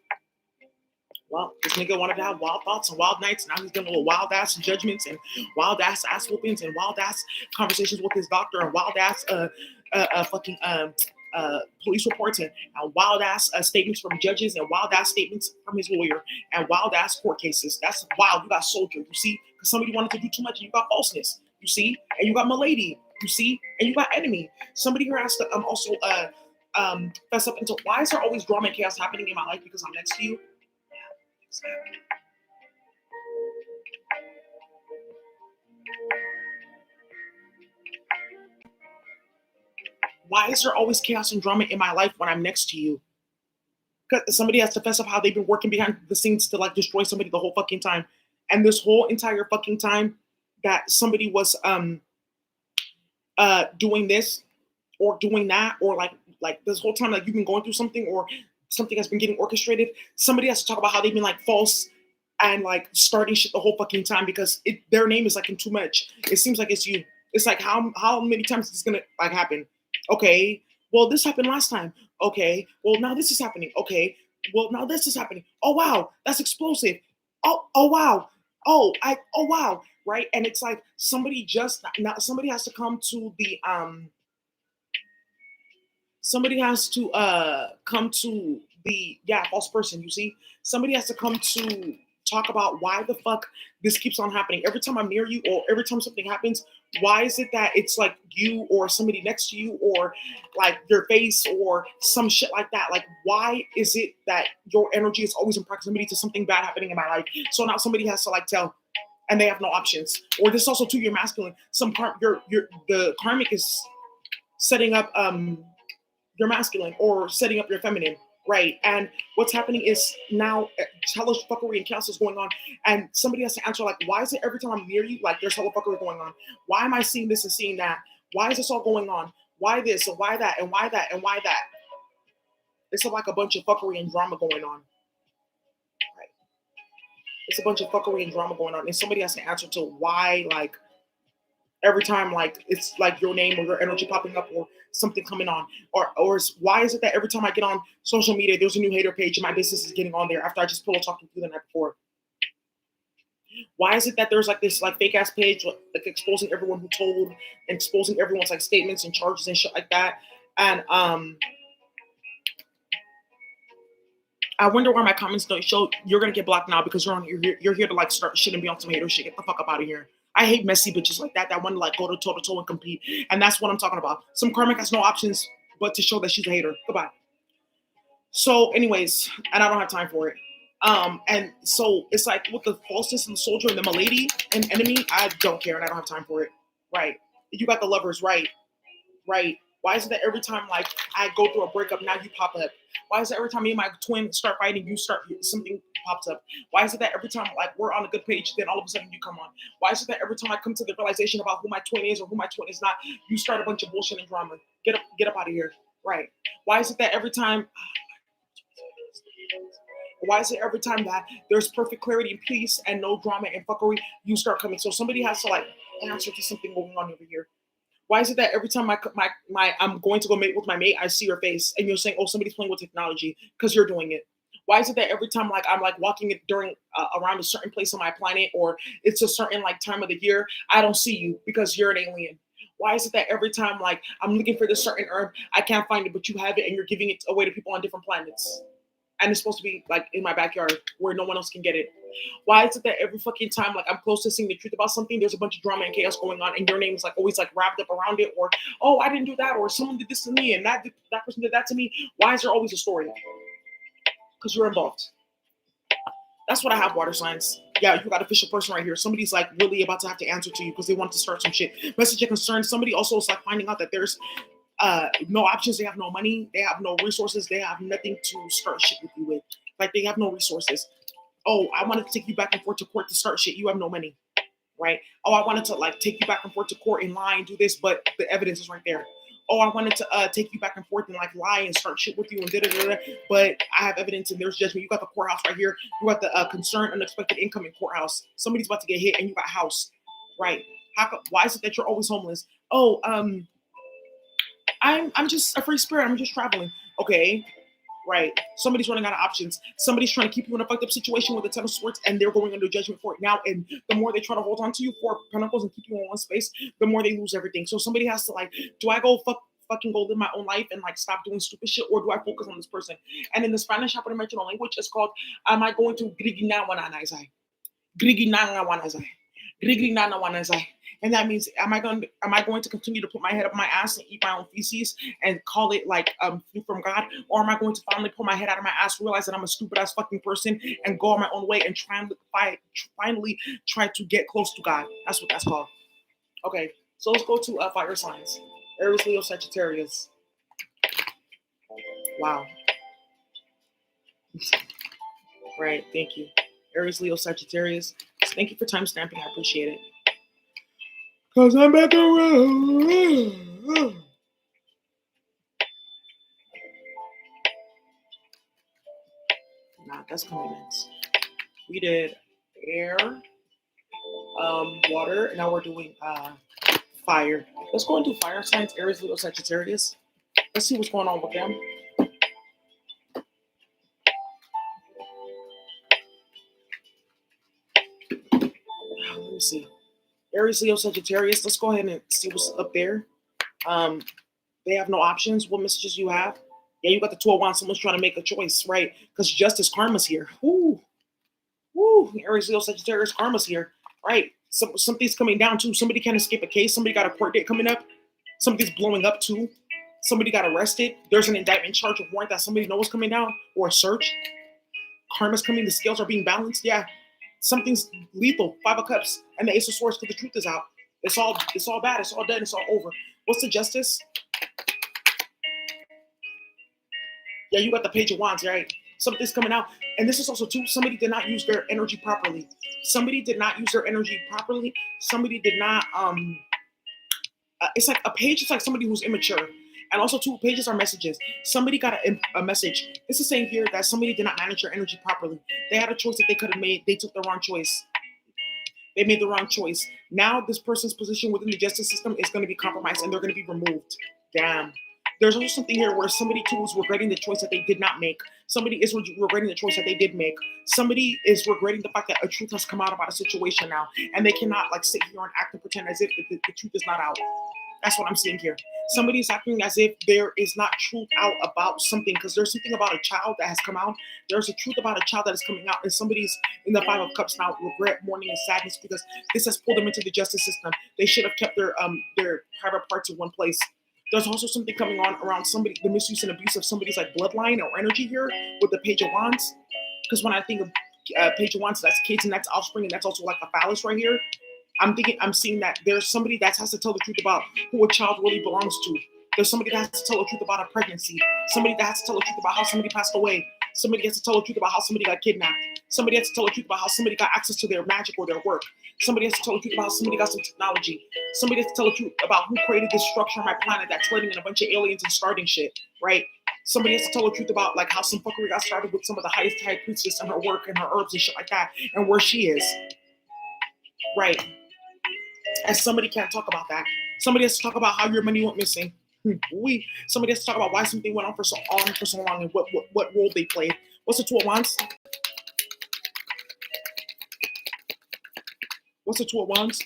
Well, this nigga wanted to have wild thoughts and wild nights. Now he's getting little wild ass judgments and wild ass whoopings and wild ass conversations with his doctor and wild ass fucking police reports and wild ass statements from judges and wild ass statements from his lawyer and wild ass court cases. That's wild. You got soldier, you see, because somebody wanted to do too much and you got falseness, you see, and you got milady, you see, and you got enemy. Somebody here has to also fess up into why is there always drama and chaos happening in my life because I'm next to you. Why is there always chaos and drama in my life when I'm next to you? Because somebody has to fess up how they've been working behind the scenes to like destroy somebody the whole fucking time. And this whole entire fucking time that somebody was doing this or doing that or like this whole time like you've been going through something or something has been getting orchestrated, somebody has to talk about how they've been like false and like starting shit the whole fucking time because their name is like in too much. It seems like it's you. It's like how many times is this gonna like happen? Okay, well this happened last time. Okay, well now this is happening. Okay, well now this is happening. Oh wow, that's explosive. Oh wow. Oh wow, right? And it's like somebody just now somebody has to come to the somebody has to come to the false person, you see? Somebody has to come to talk about why the fuck this keeps on happening. Every time I'm near you or every time something happens, why is it that it's like you or somebody next to you or like your face or some shit like that? Like, why is it that your energy is always in proximity to something bad happening in my life? So now somebody has to like tell and they have no options. Or this also too, you're masculine. The karmic is setting up your masculine or setting up your feminine, right? And what's happening is now hellish fuckery and chaos is going on, and somebody has to answer like, why is it every time I'm near you, like there's hella fuckery going on? Why am I seeing this and seeing that? Why is this all going on? Why this and why that and why that and why that? It's like a bunch of fuckery and drama going on. Right? It's a bunch of fuckery and drama going on, and somebody has to answer to why, like every time like it's like your name or your energy popping up or something coming on why is it that every time I get on social media there's a new hater page and my business is getting on there after I just pillow talked to you the night before? Why is it that there's like this like fake ass page like exposing everyone who told and exposing everyone's like statements and charges and shit like that? And I wonder why my comments don't show. You're gonna get blocked now because you're here to like start shit and be on some hater shit. Get the fuck up out of here. I hate messy bitches like that want to like go to toe to toe and compete. And that's what I'm talking about. Some karmic has no options but to show that she's a hater. Goodbye. So, anyways, and I don't have time for it. And so it's like with the falseness and the soldier and the milady and enemy, I don't care and I don't have time for it. Right. You got the lovers, right. Right. Why is it that every time like I go through a breakup, now you pop up? Why is it every time me and my twin start fighting, something pops up? Why is it that every time like we're on a good page, then all of a sudden you come on? Why is it that every time I come to the realization about who my twin is or who my twin is not, you start a bunch of bullshit and drama? Get up out of here. Right. Why is it that every time that there's perfect clarity and peace and no drama and fuckery, you start coming? So somebody has to like answer to something going on over here. Why is it that every time I'm going to go mate with my mate, I see your face and you're saying, oh, somebody's playing with technology because you're doing it? Why is it that every time like I'm like walking it during around a certain place on my planet or it's a certain like time of the year, I don't see you because you're an alien? Why is it that every time like I'm looking for this certain herb, I can't find it, but you have it and you're giving it away to people on different planets? And it's supposed to be like in my backyard where no one else can get it. Why is it that every fucking time like I'm close to seeing the truth about something, there's a bunch of drama and chaos going on, and your name is like always like wrapped up around it, or oh I didn't do that, or someone did this to me, and that person did that to me? Why is there always a story? Because you're involved. That's what I have, water signs. Yeah, you got an official person right here. Somebody's like really about to have to answer to you because they want to start some shit. Message of concern. Somebody also is like finding out that there's no options. They have no money. They have no resources. They have nothing to start shit with you with. Like they have no resources. Oh, I wanted to take you back and forth to court to start shit. You have no money, right? Oh, I wanted to like take you back and forth to court and lie and do this, but the evidence is right there. Oh, I wanted to take you back and forth and like lie and start shit with you and da-da-da-da, but I have evidence and there's judgment. You got the courthouse right here. You got the concern, unexpected income in courthouse. Somebody's about to get hit and you got house, right? Why is it that you're always homeless? Oh, I'm just a free spirit. I'm just traveling. Okay, right. Somebody's running out of options. Somebody's trying to keep you in a fucked up situation with the Ten of Swords, and they're going under judgment for it now. And the more they try to hold on to you, Four of Pentacles, and keep you in one space, the more they lose everything. So somebody has to like, do I go fucking go live my own life and like stop doing stupid shit, or do I focus on this person? And in the Spanish hyperdimensional language, it's called, am I going to griginawananazai? Griginawananazai. Griginawananazai. And that means, am I going to continue to put my head up my ass and eat my own feces and call it like food from God, or am I going to finally pull my head out of my ass, realize that I'm a stupid ass fucking person, and go on my own way and finally try to get close to God? That's what that's called. Okay, so let's go to fire signs: Aries, Leo, Sagittarius. Wow. Right. Thank you, Aries, Leo, Sagittarius. Thank you for time stamping. I appreciate it. Cause I'm back around. Nah, that's commitments. We did air, water, and now we're doing fire. Let's go into fire signs, Aries, Leo, Sagittarius. Let's see what's going on with them. Let me see. Aries, Leo, Sagittarius. Let's go ahead and see what's up there. They have no options. What messages you have? Yeah, you got the 2 of Wands. Someone's trying to make a choice, right? Because justice, karma's here. Ooh. Woo, Aries, Leo, Sagittarius, karma's here, right? Something's coming down too. Somebody can't escape a case. Somebody got a court date coming up. Something's blowing up too. Somebody got arrested. There's an indictment, charge, of warrant that somebody knows coming down, or a search. Karma's coming. The scales are being balanced. Yeah, something's lethal. Five of Cups and the Ace of Swords, because the truth is out. It's all bad. It's all done. It's all over. What's the Justice? Yeah, you got the Page of Wands, right? Something's coming out. And this is also too, somebody did not use their energy properly. Somebody did not use their energy properly. Somebody did not, it's like a page is like somebody who's immature. And also two pages are messages. Somebody got a message. This is saying here that somebody did not manage their energy properly. They had a choice that they could have made. They took the wrong choice. They made the wrong choice. Now this person's position within the justice system is going to be compromised and they're going to be removed. Damn. There's also something here where somebody too is regretting the choice that they did not make. Somebody is regretting the choice that they did make. Somebody is regretting the fact that a truth has come out about a situation now, and they cannot like sit here and act and pretend as if the truth is not out. That's what I'm seeing here. Somebody's acting as if there is not truth out about something, because there's something about a child that has come out. There's a truth about a child that is coming out, and somebody's in the Five of Cups now, regret, mourning, and sadness, because this has pulled them into the justice system. They should have kept their private parts in one place. There's also something coming on around somebody, the misuse and abuse of somebody's like bloodline or energy here with the Page of Wands. Because when I think of Page of Wands, that's kids and that's offspring, and that's also like a phallus right here. I'm seeing that there's somebody that has to tell the truth about who a child really belongs to. There's somebody that has to tell the truth about a pregnancy. Somebody that has to tell the truth about how somebody passed away. Somebody has to tell the truth about how somebody got kidnapped. Somebody has to tell the truth about how somebody got access to their magic or their work. Somebody has to tell the truth about how somebody got some technology. Somebody has to tell the truth about who created this structure on my planet that's letting in a bunch of aliens and starting shit, right? Somebody has to tell the truth about like how some fuckery got started with some of the highest high priestess and her work and her herbs and shit like that, and where she is, right? And somebody can't talk about that. Somebody has to talk about how your money went missing. Somebody has to talk about why something went on for so long and what role they played. What's the Two of Wands? What's the Two of Wands?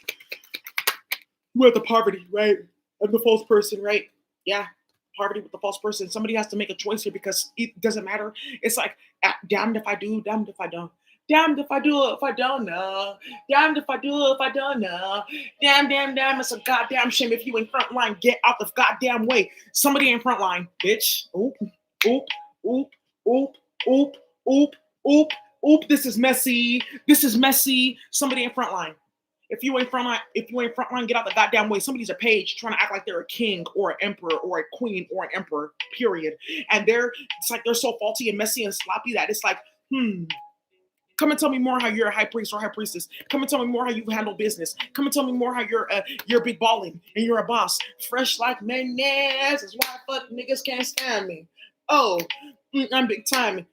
You have the poverty, right? And the false person, right? Yeah, poverty with the false person. Somebody has to make a choice here because it doesn't matter. It's like, damned if I do, damned if I don't. Damned if I do, if I don't know. Damned if I do, if I don't know. Damn, it's a goddamn shame if you in front line. Get out the goddamn way. Somebody in front line, bitch. Oop, oop, oop, oop, oop, oop, oop, oop. This is messy. This is messy. Somebody in front line. If you ain't front line, get out the goddamn way. Somebody's a page trying to act like they're a king or an emperor or a queen or an emperor, period. And it's like they're so faulty and messy and sloppy that it's like, come and tell me more how you're a high priest or high priestess. Come and tell me more how you handle business. Come and tell me more how you're big balling and you're a boss. Fresh like mayonnaise is why fuck niggas can't stand me. Oh, I'm big timing.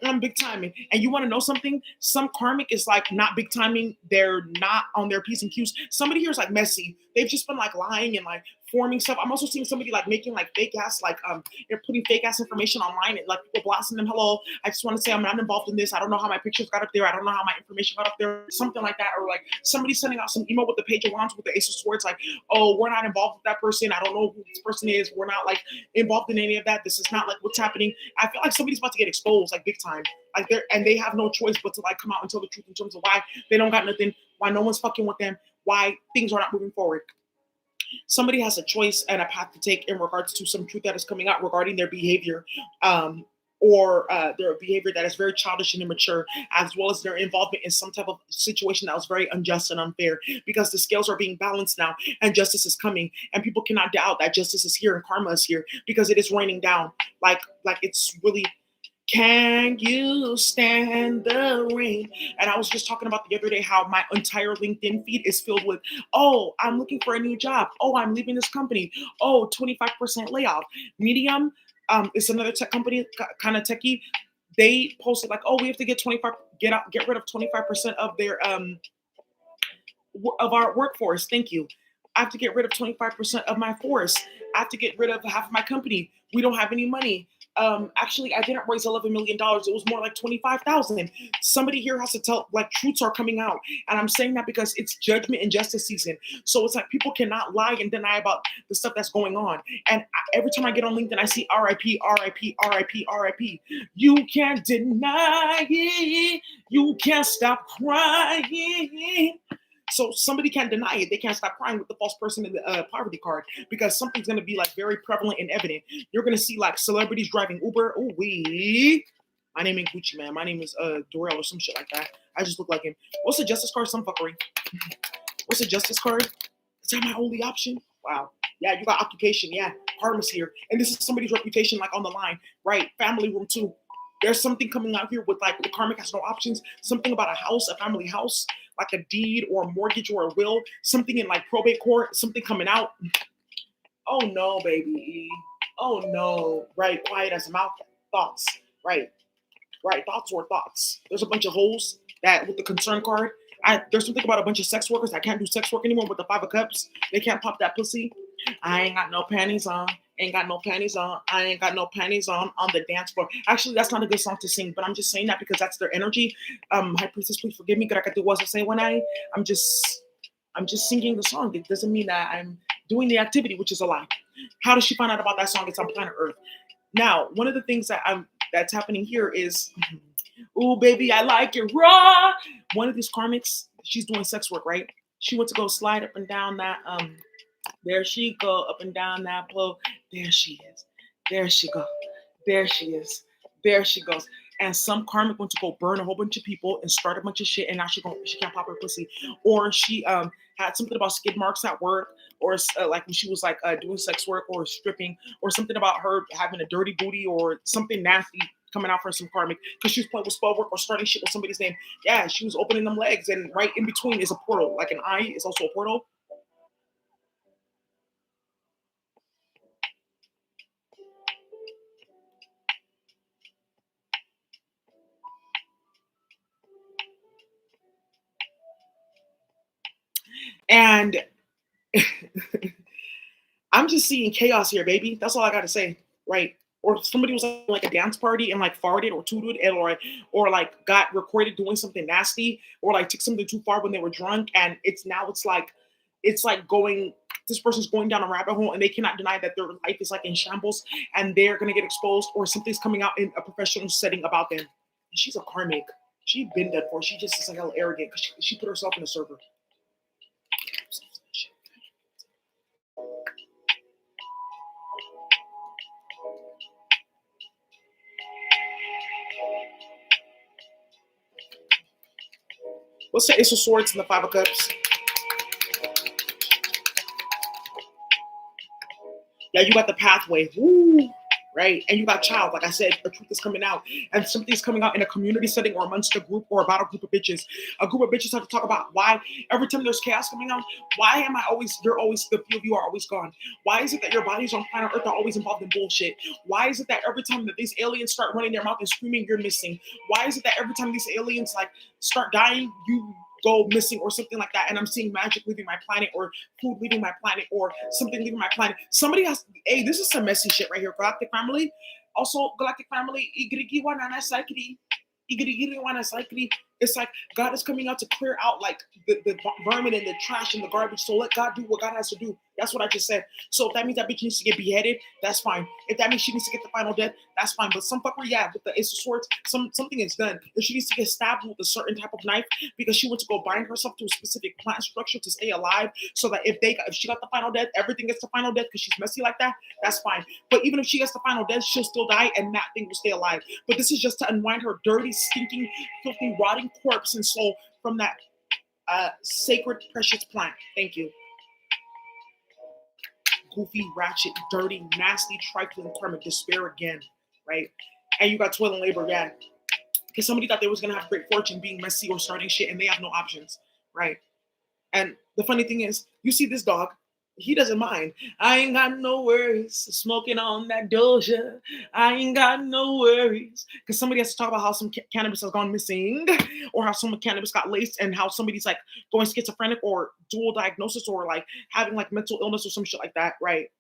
I'm big timing. And you want to know something? Some karmic is like not big timing. They're not on their P's and Q's. Somebody here is like messy. They've just been like lying and like forming stuff. I'm also seeing somebody like making like fake ass, like they're putting fake ass information online and like people blasting them. Hello, I just want to say I'm not involved in this. I don't know how my pictures got up there. I don't know how my information got up there. Something like that. Or like somebody sending out some email with the Page of Wands with the Ace of Swords, like, oh, we're not involved with that person. I don't know who this person is. We're not like involved in any of that. This is not like what's happening. I feel like somebody's about to get exposed like big time. Like they have no choice but to like come out and tell the truth in terms of why they don't got nothing, why no one's fucking with them, why things are not moving forward. Somebody has a choice and a path to take in regards to some truth that is coming out regarding their behavior, or their behavior that is very childish and immature, as well as their involvement in some type of situation that was very unjust and unfair, because the scales are being balanced now and justice is coming, and people cannot doubt that justice is here and karma is here because it is raining down. Like it's really. Can you stand the rain? And I was just talking about the other day how my entire LinkedIn feed is filled with, oh, I'm looking for a new job. Oh, I'm leaving this company. Oh, 25% layoff. Medium is another tech company, kind of techie. They posted like, oh, we have to get rid of 25% of their of our workforce. Thank you. I have to get rid of 25% of my force. I have to get rid of half of my company. We don't have any money. Actually, I didn't raise $11 million. It was more like 25,000. Somebody here has to tell, like, truths are coming out, and I'm saying that because it's judgment and justice season. So it's like people cannot lie and deny about the stuff that's going on. And every time I get on LinkedIn, I see RIP, RIP, RIP, RIP. You can't deny it. You can't stop crying. So somebody can't deny it. They can't stop crying with the false person in the poverty card, because something's going to be like very prevalent and evident. You're going to see like celebrities driving Uber. Oh, we. My name ain't Gucci, man. My name is Dorel or some shit like that. I just look like him. What's the justice card? Some fuckery. What's the justice card? Is that my only option? Wow. Yeah, you got occupation. Yeah, karma's here. And this is somebody's reputation like on the line. Right. Family room too. There's something coming out here with like the karmic has no options. Something about a house, a family house, like a deed or a mortgage or a will. Something in like probate court. Something coming out. Oh no, baby. Oh no. Right. Quiet as a mouth. Thoughts. Right. Right. Thoughts or thoughts. There's a bunch of holes that with the concern card. There's something about a bunch of sex workers that can't do sex work anymore with the 5 of Cups. They can't pop that pussy. I ain't got no panties on. Ain't got no panties on. I ain't got no panties on the dance floor. Actually, that's not a good song to sing, but I'm just saying that because that's their energy. High Priestess, please forgive me. Gracias was say when I'm just singing the song. It doesn't mean that I'm doing the activity, which is a lie. How does she find out about that song? It's on planet Earth. Now, one of the things that's happening here is, ooh, baby, I like it raw. One of these karmics, she's doing sex work, right? She went to go slide up and down that there she go, up and down that pole. There she is. There she go. There she is. There she goes. And some karmic went to go burn a whole bunch of people and start a bunch of shit, and now she can't pop her pussy. Or she had something about skid marks at work, or like when she was like doing sex work or stripping, or something about her having a dirty booty or something nasty coming out for some karmic because she was playing with spell work or starting shit with somebody's name. Yeah, she was opening them legs, and right in between is a portal. Like an eye is also a portal. And I'm just seeing chaos here, baby. That's all I gotta say, right? Or somebody was at like a dance party and like farted or tooted and or like got recorded doing something nasty or like took something too far when they were drunk, and it's like going, this person's going down a rabbit hole and they cannot deny that their life is like in shambles and they're gonna get exposed or something's coming out in a professional setting about them. And she's a karmic. She's been done for. She just is like hella arrogant because she put herself in a server. What's the Ace of Swords and the 5 of Cups? Yeah, you got the pathway. Woo, right? And you got child. Like I said, the truth is coming out. And something's coming out in a community setting or amongst a group or about a group of bitches. A group of bitches have to talk about why every time there's chaos coming out, why am I always, the few of you are always gone? Why is it that your bodies on planet Earth are always involved in bullshit? Why is it that every time that these aliens start running their mouth and screaming, you're missing? Why is it that every time these aliens like start dying, you go missing or something like that, and I'm seeing magic leaving my planet or food leaving my planet or something leaving my planet? Somebody has, hey, this is some messy shit right here. Galactic family. Also, Galactic family, it's like God is coming out to clear out like the vermin and the trash and the garbage. So let God do what God has to do. That's what I just said. So if that means that bitch needs to get beheaded, that's fine. If that means she needs to get the final death, that's fine. But some fucker, yeah, with the Ace of Swords, something is done. If she needs to get stabbed with a certain type of knife because she went to go bind herself to a specific plant structure to stay alive, so that if she got the final death, everything gets the final death because she's messy like that, that's fine. But even if she gets the final death, she'll still die and that thing will stay alive. But this is just to unwind her dirty, stinking, filthy, rotting corpse and soul from that sacred, precious plant. Thank you. Goofy, ratchet, dirty, nasty, trifling karma, despair again, right? And you got toil and labor, yeah. Because somebody thought they was gonna have great fortune being messy or starting shit, and they have no options, right? And the funny thing is, you see this dog, he doesn't mind. I ain't got no worries smoking on that doja. I ain't got no worries. Because somebody has to talk about how some cannabis has gone missing or how some cannabis got laced and how somebody's like going schizophrenic or dual diagnosis or like having like mental illness or some shit like that, right?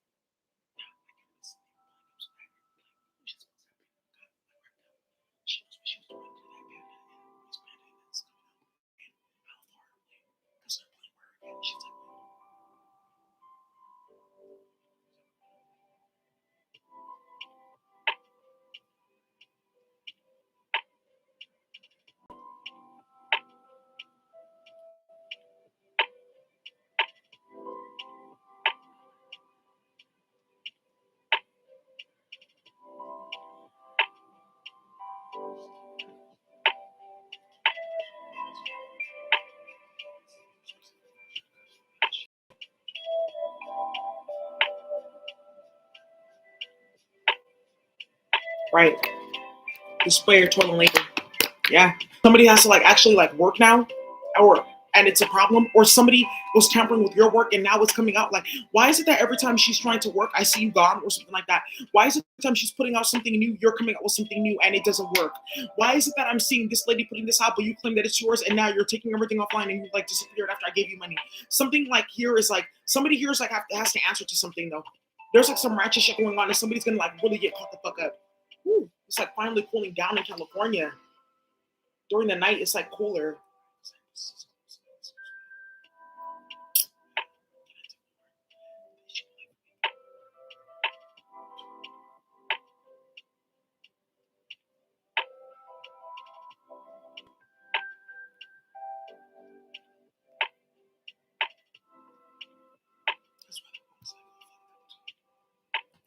right? Display your toil and labor. Yeah. Somebody has to like actually like work now, or and it's a problem, or somebody was tampering with your work and now it's coming out. Like, why is it that every time she's trying to work, I see you gone or something like that? Why is it every time she's putting out something new, you're coming out with something new and it doesn't work? Why is it that I'm seeing this lady putting this out, but you claim that it's yours and now you're taking everything offline and you like disappeared after I gave you money? Something like here is like somebody here is like has to answer to something though. There's like some ratchet shit going on and somebody's gonna like really get caught the fuck up. Ooh, it's like finally cooling down in California. During the night, it's like cooler.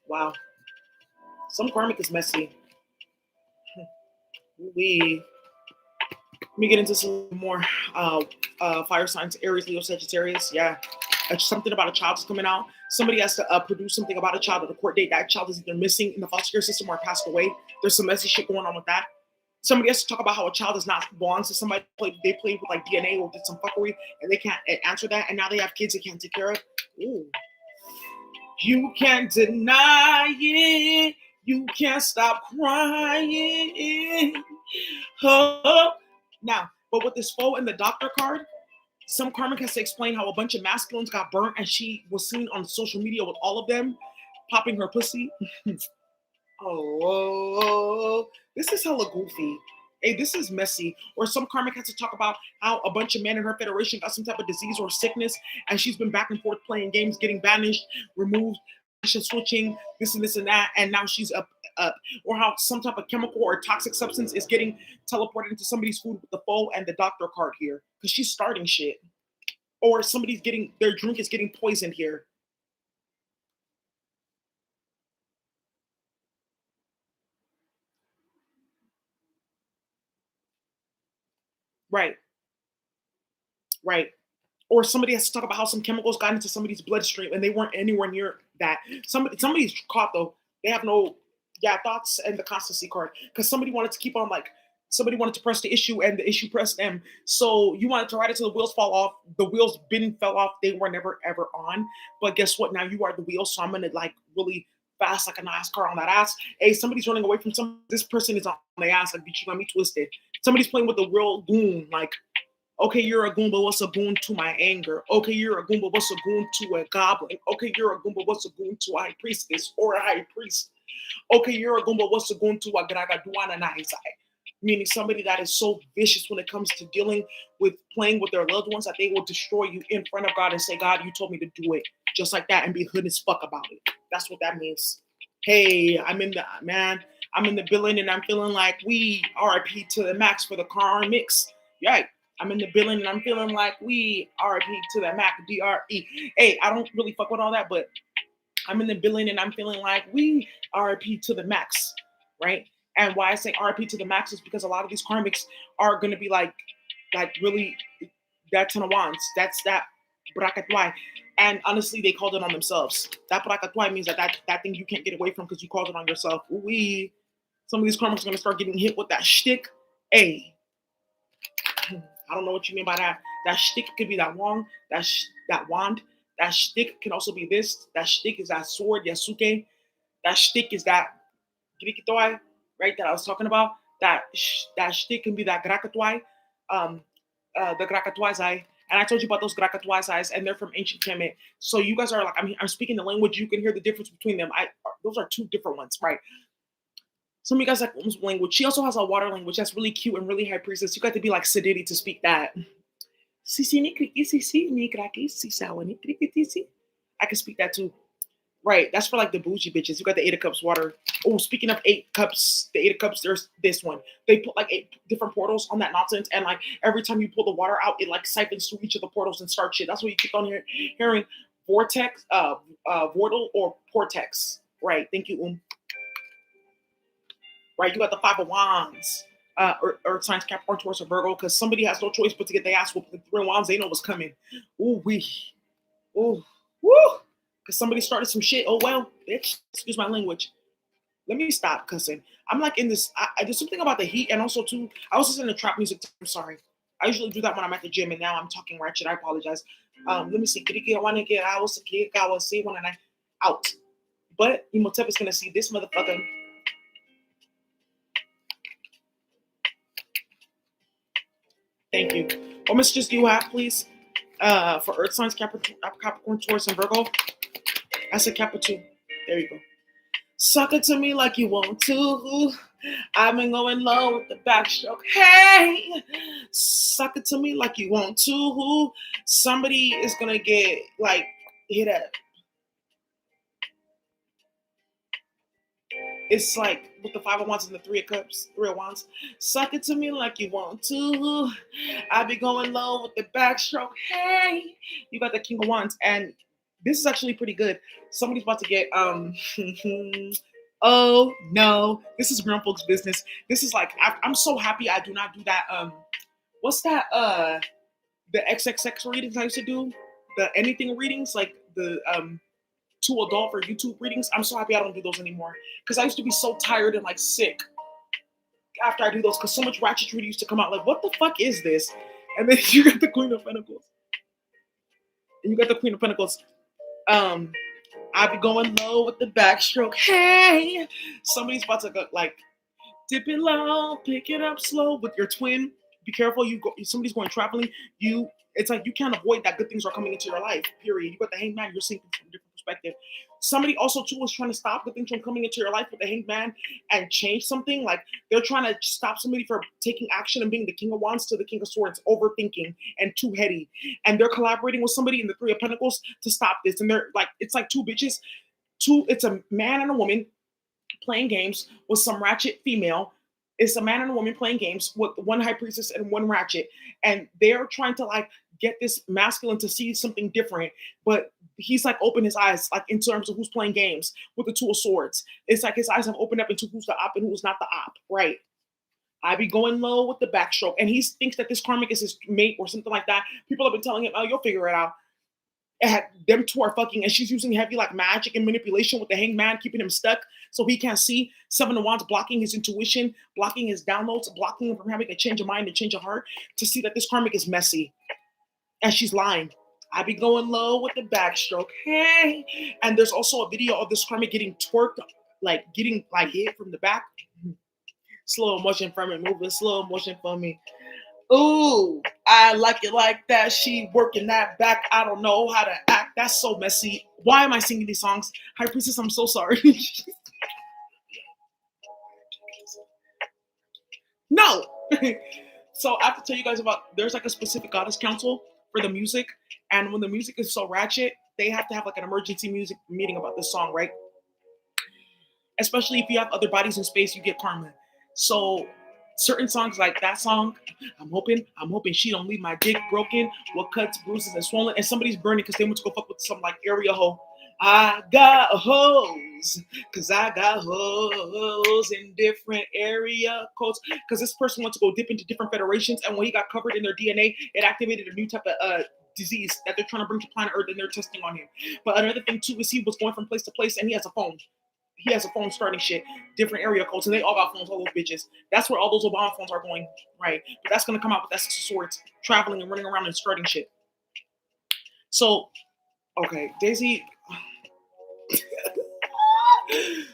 Wow. Some karmic is messy. We Let me get into some more fire signs: Aries, Leo, Sagittarius. Yeah, something about a child is coming out. Somebody has to produce something about a child at a court date. That child is either missing in the foster care system or passed away. There's some messy shit going on with that. Somebody has to talk about how a child is not belongs to somebody. They played with like DNA or did some fuckery, and they can't answer that. And now they have kids they can't take care of. Ooh. You can't deny it. You can't stop crying. Oh. Now, but with this foe and the doctor card, some karmic has to explain how a bunch of masculines got burnt and she was seen on social media with all of them popping her pussy. Oh, this is hella goofy. Hey, this is messy. Or some karmic has to talk about how a bunch of men in her federation got some type of disease or sickness, and she's been back and forth playing games, getting banished, removed, switching, this and that, and now she's up. Or how some type of chemical or toxic substance is getting teleported into somebody's food with the foe and the doctor card here, because she's starting shit. Or somebody's getting their drink is getting poisoned here. Right, right. Or somebody has to talk about how some chemicals got into somebody's bloodstream and they weren't anywhere near that. Somebody's caught though. They have no thoughts and the constancy card because somebody wanted to keep on like somebody wanted to press the issue and the issue pressed them. So you wanted to ride it till the wheels fall off. The wheels been fell off. They were never ever on. But guess what? Now you are the wheel. So I'm gonna like really fast like a NASCAR on that ass. Hey, somebody's running away from some. This person is on the ass. Like, bitch, you got me twisted. Somebody's playing with the real goon. Like, okay, you're a Goomba, what's a goon to my anger? Okay, you're a Goomba, what's a goon to a goblin? Okay, you're a Goomba, what's a goon to a high priestess or a high priest? Okay, you're a Goomba, what's a goon to a Gragaduana Naizai? Meaning somebody that is so vicious when it comes to dealing with playing with their loved ones that they will destroy you in front of God and say, God, you told me to do it. Just like that and be hood as fuck about it. That's what that means. Hey, I'm in the building and I'm feeling like we RIP to the max for the car mix. Yeah, I'm in the building and I'm feeling like we RIP to the Mac DRE. Hey, I don't really fuck with all that, but I'm in the building and I'm feeling like we RIP to the max, right? And why I say RIP to the max is because a lot of these karmics are gonna be like really that Ten of Wands. That's that Brakatwai. And honestly, they called it on themselves. That Brakatwai means that thing you can't get away from because you called it on yourself. We Some of these karmics are gonna start getting hit with that shtick. Hey, I don't know what you mean by that. That shtick could be that wand, that wand. That shtick can also be this. That shtick is that sword, Yasuke. That shtick is that Grikitoi, right? That I was talking about. That shtick can be that Grakatwai, the Grakatwaizai. And I told you about those Grakatwaizais, and they're from ancient Kemet. So you guys are like, I'm speaking the language. You can hear the difference between them. Those are two different ones, right? Some of you guys like language. She also has a water language that's really cute and really high priestess. You got to be like Siditi to speak that. I can speak that too. Right. That's for like the bougie bitches. You got the Eight of Cups water. Oh, speaking of Eight Cups, the Eight of Cups, there's this one. They put like 8 different portals on that nonsense. And like every time you pull the water out, it like siphons through each of the portals and starts shit. That's what you keep on hearing vortex, vortal or portex. Right. Thank you, Right. You got the Five of Wands. Earth signs, Capricorn, Taurus, or Virgo, because somebody has no choice but to get their ass whooped with the 3 wands. They know what's coming. Ooh, ooh, woo. Because somebody started some shit. Oh well, bitch. Excuse my language. Let me stop cussing. I'm like in this. There's something about the heat, and also too. I was listening to trap music. I'm sorry. I usually do that when I'm at the gym, and now I'm talking ratchet. I apologize. Let me see. Kiki, I want to get out. Kiki, I want to see one and I out. But Imhotep is gonna see this motherfucker. Thank you. What messages do you have, please? For Earth signs, Capricorn, Taurus, and Virgo. I said Capricorn. There you go. Suck it to me like you want to. I've been going low with the backstroke. Hey, suck it to me like you want to. Somebody is gonna get like hit up. It's like with the Five of Wands and the Three of Cups, Three of Wands. Suck it to me like you want to. I be going low with the backstroke. Hey, you got the King of Wands, and this is actually pretty good. Somebody's about to get oh no, this is grown folks' business. This is like I'm so happy I do not do that. What's that? The XXX readings I used to do, the anything readings, like the to adult for YouTube readings. I'm so happy I don't do those anymore because I used to be so tired and like sick after I do those because so much ratchetry used to come out. Like, what the fuck is this? And then you got the Queen of Pentacles, and you got the Queen of Pentacles. Um, I be going low with the backstroke. Hey, somebody's about to go like dip it low, pick it up slow with your twin. Be careful. You go. Somebody's going traveling. You. It's like you can't avoid that good things are coming into your life. Period. You got the hangman. You're seeing things from a different perspective. Somebody also too was trying to stop good things from coming into your life with the hangman and change something. Like they're trying to stop somebody from taking action and being the King of Wands to the King of Swords, overthinking and too heady. And they're collaborating with somebody in the Three of Pentacles to stop this. And they're like, it's like two bitches. Two. It's a man and a woman playing games with some ratchet female. It's a man and a woman playing games with one high priestess and one ratchet, and they're trying to like get this masculine to see something different. But he's like open his eyes, like in terms of who's playing games with the Two of Swords. It's like his eyes have opened up into who's the op and who's not the op, right? I be going low with the backstroke, and he thinks that this karmic is his mate or something like that. People have been telling him, "Oh, you'll figure it out." Them two are fucking, and she's using heavy like magic and manipulation with the hangman, keeping him stuck so he can't see. Seven of Wands blocking his intuition, blocking his downloads, blocking him from having a change of mind and change of heart to see that this karmic is messy, and she's lying. I be going low with the backstroke, hey. And there's also a video of this karmic getting twerked, like getting like hit from the back. Slow motion from it, moving slow motion for me. Ooh, I like it like that. She working that back. I don't know how to act. That's so messy. Why am I singing these songs? High Priestess, I'm so sorry. No. So I have to tell you guys about there's like a specific goddess council for the music. And when the music is so ratchet, they have to have like an emergency music meeting about this song, right? Especially if you have other bodies in space, you get karma. So certain songs like that song, I'm hoping she don't leave my dick broken, what cuts, bruises, and swollen, and somebody's burning because they went to go fuck with some like area hoe. I got hoes, cause I got hoes in different area codes. Cause this person went to go dip into different federations, and when he got covered in their DNA, it activated a new type of disease that they're trying to bring to planet Earth, and they're testing on him. But another thing too is he was going from place to place, and he has a phone. He has a phone starting shit, different area codes, and they all got phones, all those bitches. That's where all those Obama phones are going, right? But that's gonna come out with that Six of Swords, traveling and running around and starting shit. So, okay, Daisy.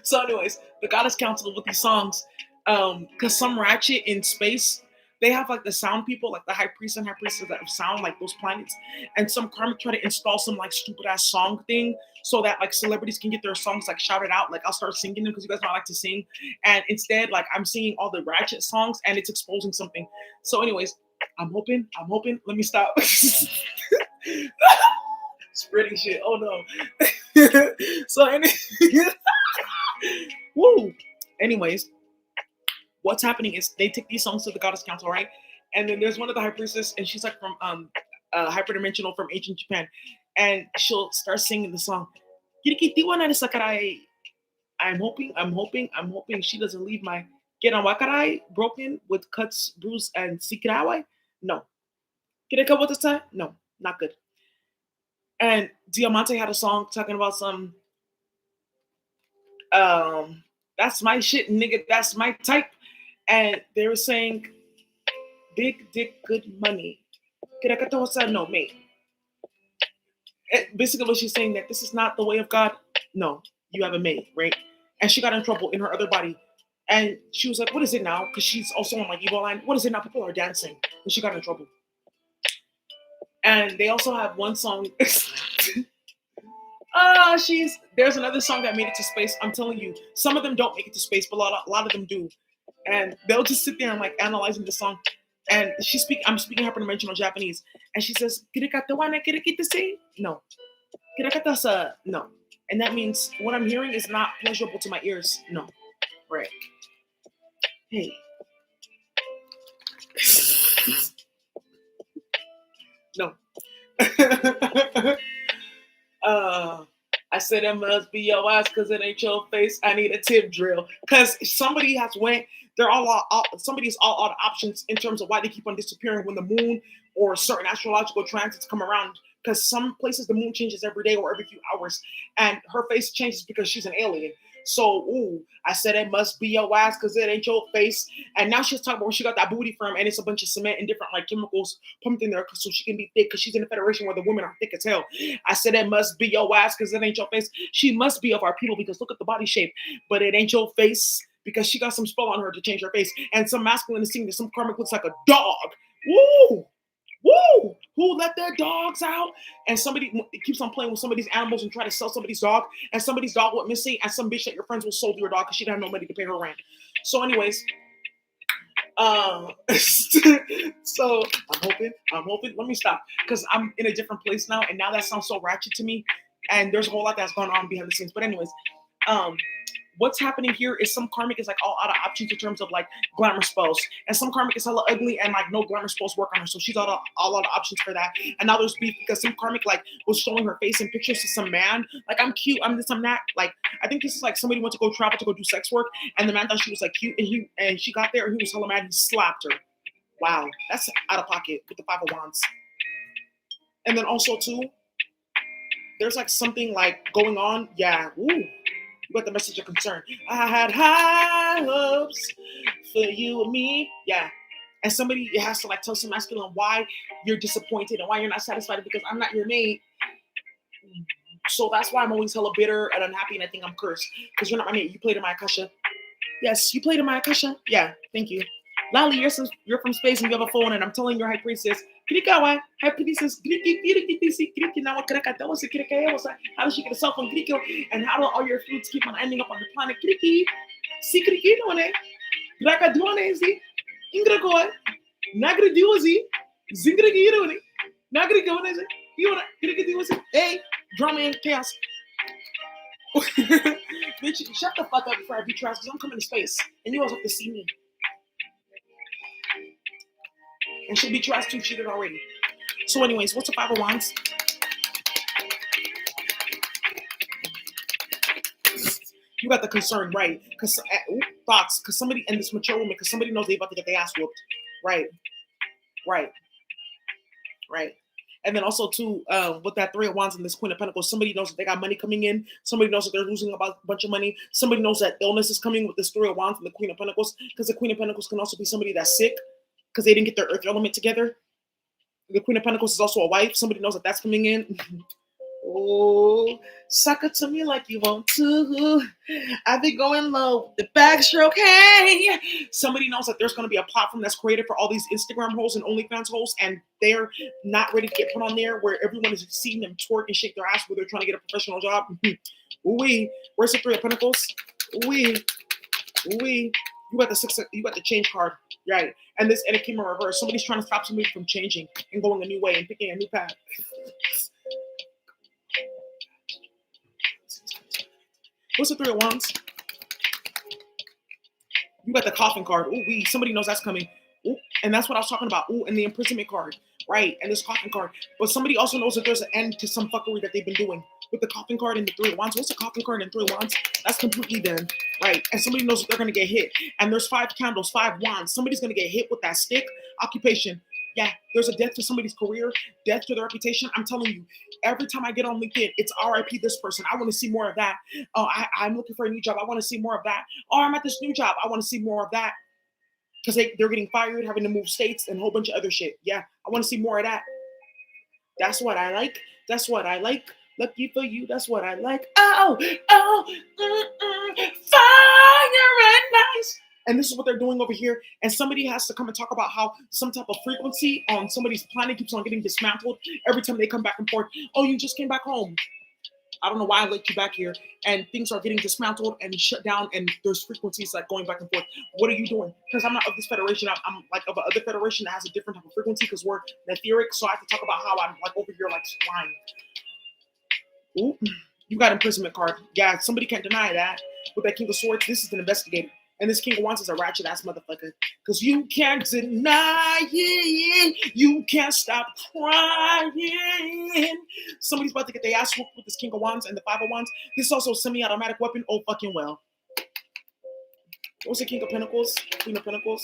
So, anyways, the Goddess Council with these songs, because some ratchet in space, they have like the sound people, like the high priest and high priestess that sound like those planets, and some karmic try to install some like stupid ass song thing so that like celebrities can get their songs like shouted out. Like I'll start singing them because you guys know I like to sing, and instead like I'm singing all the ratchet songs and it's exposing something. So, anyways, I'm hoping. Let me stop. Spreading shit. Oh no. So, woo. Anyways, what's happening is they take these songs to the Goddess Council, right? And then there's one of the high priestess, and she's like from hyperdimensional from ancient Japan, and she'll start singing the song. I'm hoping she doesn't leave my get on wakarai broken with cuts, bruise, and sikirawai. No. Kireka No, not good. And Diamante had a song talking about some That's my shit, nigga. That's my type. And they were saying, big dick, good money. No, mate. Basically, what she's saying that this is not the way of God. No, you have a mate, right? And she got in trouble in her other body. And she was like, what is it now? Because she's also on like Evil Line. What is it now? People are dancing. And she got in trouble. And they also have one song. There's another song that made it to space. I'm telling you, some of them don't make it to space, but a lot of them do. And they'll just sit there and like analyzing the song. And I'm speaking hyperdimensional Japanese. And she says, no. No. And that means what I'm hearing is not pleasurable to my ears. No. Right. Hey. No. I said it must be your ass because it ain't your face. I need a tip drill. Because somebody has went, somebody's all out of options in terms of why they keep on disappearing when the moon or certain astrological transits come around. Because some places the moon changes every day or every few hours. And her face changes because she's an alien. So, I said it must be your ass because it ain't your face. And now she's talking about where she got that booty from, and it's a bunch of cement and different like chemicals pumped in there so she can be thick because she's in a federation where the women are thick as hell. I said it must be your ass because it ain't your face. She must be of our people because look at the body shape, but it ain't your face because she got some spell on her to change her face. And some masculine is seeing that some karmic looks like a dog. Woo! Woo! Who let their dogs out? And somebody keeps on playing with somebody's animals and try to sell somebody's dog. And somebody's dog went missing. And some bitch that your friends will sold your dog because she didn't have no money to pay her rent. So, anyways, so I'm hoping. Let me stop because I'm in a different place now, and now that sounds so ratchet to me. And there's a whole lot that's going on behind the scenes. But anyways, what's happening here is some karmic is like all out of options in terms of like glamour spells, and some karmic is hella ugly and like no glamour spells work on her, so she's all out of options for that. And now there's beef because some karmic like was showing her face in pictures to some man, like I'm cute, I'm this, I'm that. Like I think this is like somebody went to go travel to go do sex work, and the man thought she was like cute, and she got there and he was hella mad. He slapped her. Wow, that's out of pocket with the 5 of Wands. And then also too, there's like something like going on. Yeah, ooh. But the message of concern. I had high hopes for you and me. Yeah. And somebody has to like tell some masculine why you're disappointed and why you're not satisfied because I'm not your mate. So that's why I'm always hella bitter and unhappy and I think I'm cursed. Because you're not my mate. You played in my Akasha. Yes, you played in my Akasha. Yeah, thank you. Lali, you're from space and you have a phone and I'm telling your high priestess, high priestess, how does she get a cell phone? And how do all your foods keep on ending up on the planet? Hey, drama and chaos. Bitch, shut the fuck up before I beat trash because I'm coming to space and you also have to see me. And she'll beat your ass too, cheated already. So anyways, what's the 5 of Wands? You got the concern, right? Because thoughts, because somebody, and this mature woman, because somebody knows they about to get their ass whooped. Right. And then also too, with that 3 of Wands and this Queen of Pentacles, somebody knows that they got money coming in. Somebody knows that they're losing a bunch of money. Somebody knows that illness is coming with this 3 of Wands and the Queen of Pentacles, because the Queen of Pentacles can also be somebody that's sick because they didn't get their earth element together. The Queen of Pentacles is also a wife. Somebody knows that that's coming in. Oh, suck it to me like you want to. I be going low, the backstroke, hey. Somebody knows that there's going to be a platform that's created for all these Instagram hoes and OnlyFans hoes, and they're not ready to get put on there where everyone is seeing them twerk and shake their ass where they're trying to get a professional job. Ooh-wee. Where's the 3 of Pentacles? Ooh-wee. Ooh-wee. You got the change card, right? And this, and it came in reverse. Somebody's trying to stop somebody from changing and going a new way and picking a new path. What's the 3 of Wands? You got the coffin card. Ooh, somebody knows that's coming. Ooh, and that's what I was talking about. Ooh, and the imprisonment card, right? And this coffin card. But somebody also knows that there's an end to some fuckery that they've been doing with the coffin card and the 3 of Wands. What's the coffin card and 3 of Wands? That's completely done, right? And somebody knows that they're going to get hit. And there's 5 candles, 5 wands. Somebody's going to get hit with that stick. Occupation. Yeah, there's a death to somebody's career, death to their reputation. I'm telling you, every time I get on LinkedIn, it's RIP this person. I want to see more of that. Oh, I'm looking for a new job. I want to see more of that. Oh, I'm at this new job. I want to see more of that. Because they're getting fired, having to move states, and a whole bunch of other shit. Yeah, I want to see more of that. That's what I like. That's what I like. Lucky for you, that's what I like. Oh, oh, fire and ice. And this is what they're doing over here. And somebody has to come and talk about how some type of frequency on somebody's planet keeps on getting dismantled every time they come back and forth. Oh, you just came back home. I don't know why I let you back here. And things are getting dismantled and shut down, and there's frequencies like going back and forth. What are you doing? Because I'm not of this federation. I'm like of another federation that has a different type of frequency because we're etheric. So I have to talk about how I'm like over here like flying. Ooh, you got imprisonment card. Yeah, somebody can't deny that. With that King of Swords, this is an investigator. And this King of Wands is a ratchet ass motherfucker. Because you can't deny it. You can't stop crying. Somebody's about to get their ass whooped with this King of Wands and the Five of Wands. This is also a semi-automatic weapon. Oh, fucking well. What's the King of Pentacles? Queen of Pentacles?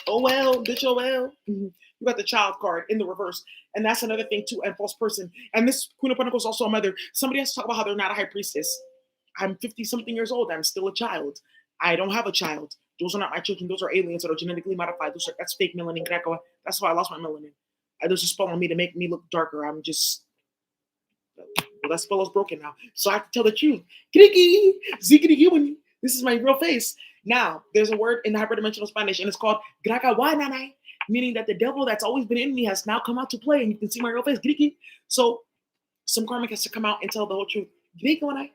Oh well, bitch, oh well. You got the child card in the reverse. And that's another thing too, and false person. And this Queen of Pentacles is also a mother. Somebody has to talk about how they're not a high priestess. I'm 50 something years old. I'm still a child. I don't have a child. Those are not my children. Those are aliens that are genetically modified. That's fake melanin. That's why I lost my melanin. There's a spell on me to make me look darker. I'm just, well, that spell is broken now. So I have to tell the truth. Kriki, zikiri, this is my real face. Now, there's a word in the hyperdimensional Spanish, and it's called Grakawananai, meaning that the devil that's always been in me has now come out to play, and you can see my real face. Kriki. So some karmic has to come out and tell the whole truth. Grikawanai,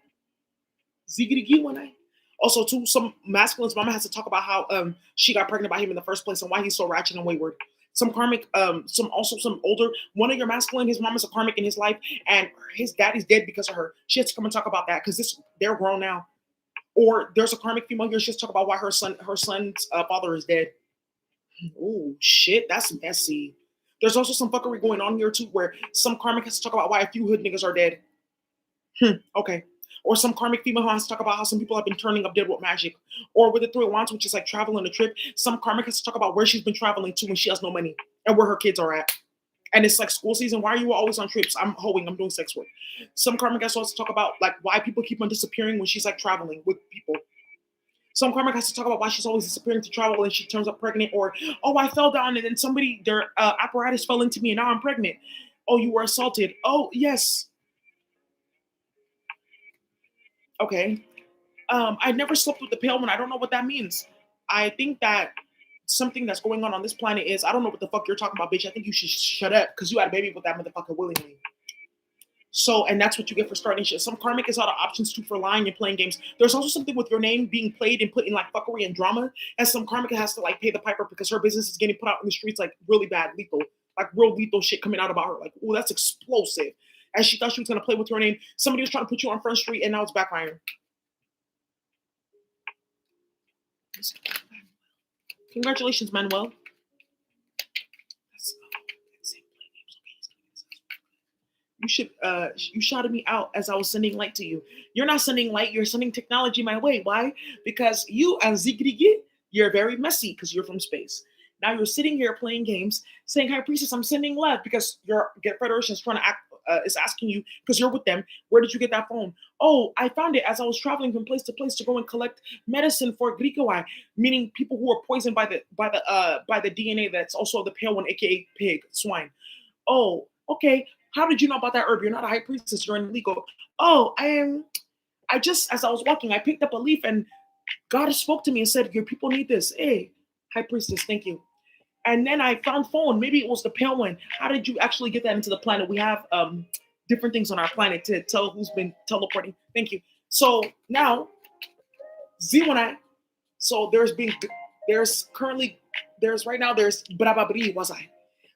zikiri. Also, too, some masculine's mama has to talk about how she got pregnant by him in the first place and why he's so ratchet and wayward. Some karmic, some older, one of your masculine, his mom is a karmic in his life, and his daddy's dead because of her. She has to come and talk about that because they're grown now. Or there's a karmic female here. She has to talk about why her son's father is dead. Oh shit, that's messy. There's also some fuckery going on here too, where some karmic has to talk about why a few hood niggas are dead. Okay. Or some karmic female has to talk about how some people have been turning up dead with magic. Or with the Three of Wands, which is like traveling a trip, some karmic has to talk about where she's been traveling to when she has no money and where her kids are at. And it's like school season. Why are you always on trips? I'm hoeing. I'm doing sex work. Some karmic has to also talk about like why people keep on disappearing when she's like traveling with people. Some karmic has to talk about why she's always disappearing to travel and she turns up pregnant. Or, oh, I fell down and then their apparatus fell into me and now I'm pregnant. Oh, you were assaulted. Oh, yes. Okay. I never slept with the pale one. I don't know what that means. I think that something that's going on this planet is I don't know what the fuck you're talking about, bitch. I think you should shut up because you had a baby with that motherfucker willingly. So, and that's what you get for starting shit. Some karmic is out of options too for lying and playing games. There's also something with your name being played and put in like fuckery and drama. And some karmic has to like pay the piper because her business is getting put out in the streets like really bad, lethal, like real lethal shit coming out about her. Like, oh, that's explosive. And she thought she was gonna play with your name. Somebody was trying to put you on Front Street and now it's backfiring. Congratulations, Manuel. You shouted me out as I was sending light to you. You're not sending light, you're sending technology my way. Why? Because you as Zigrigi, you're very messy because you're from space. Now you're sitting here playing games, saying, "High Priestess, I'm sending love," because your Federation is trying to act is asking you because you're with them. Where did you get that phone? Oh, I found it as I was traveling from place to place to go and collect medicine for Grikoi, meaning people who are poisoned by the DNA that's also the pale one, aka pig, swine. Oh, okay. How did you know about that herb? You're not a high priestess. You're an illegal. Oh, I just, as I was walking, I picked up a leaf and God spoke to me and said, your people need this. Hey, high priestess, thank you. And then I found phone. Maybe it was the pale one. How did you actually get that into the planet? We have different things on our planet to tell who's been teleporting. Thank you. So now, Z1I. So there's right now, there's Brababri was I.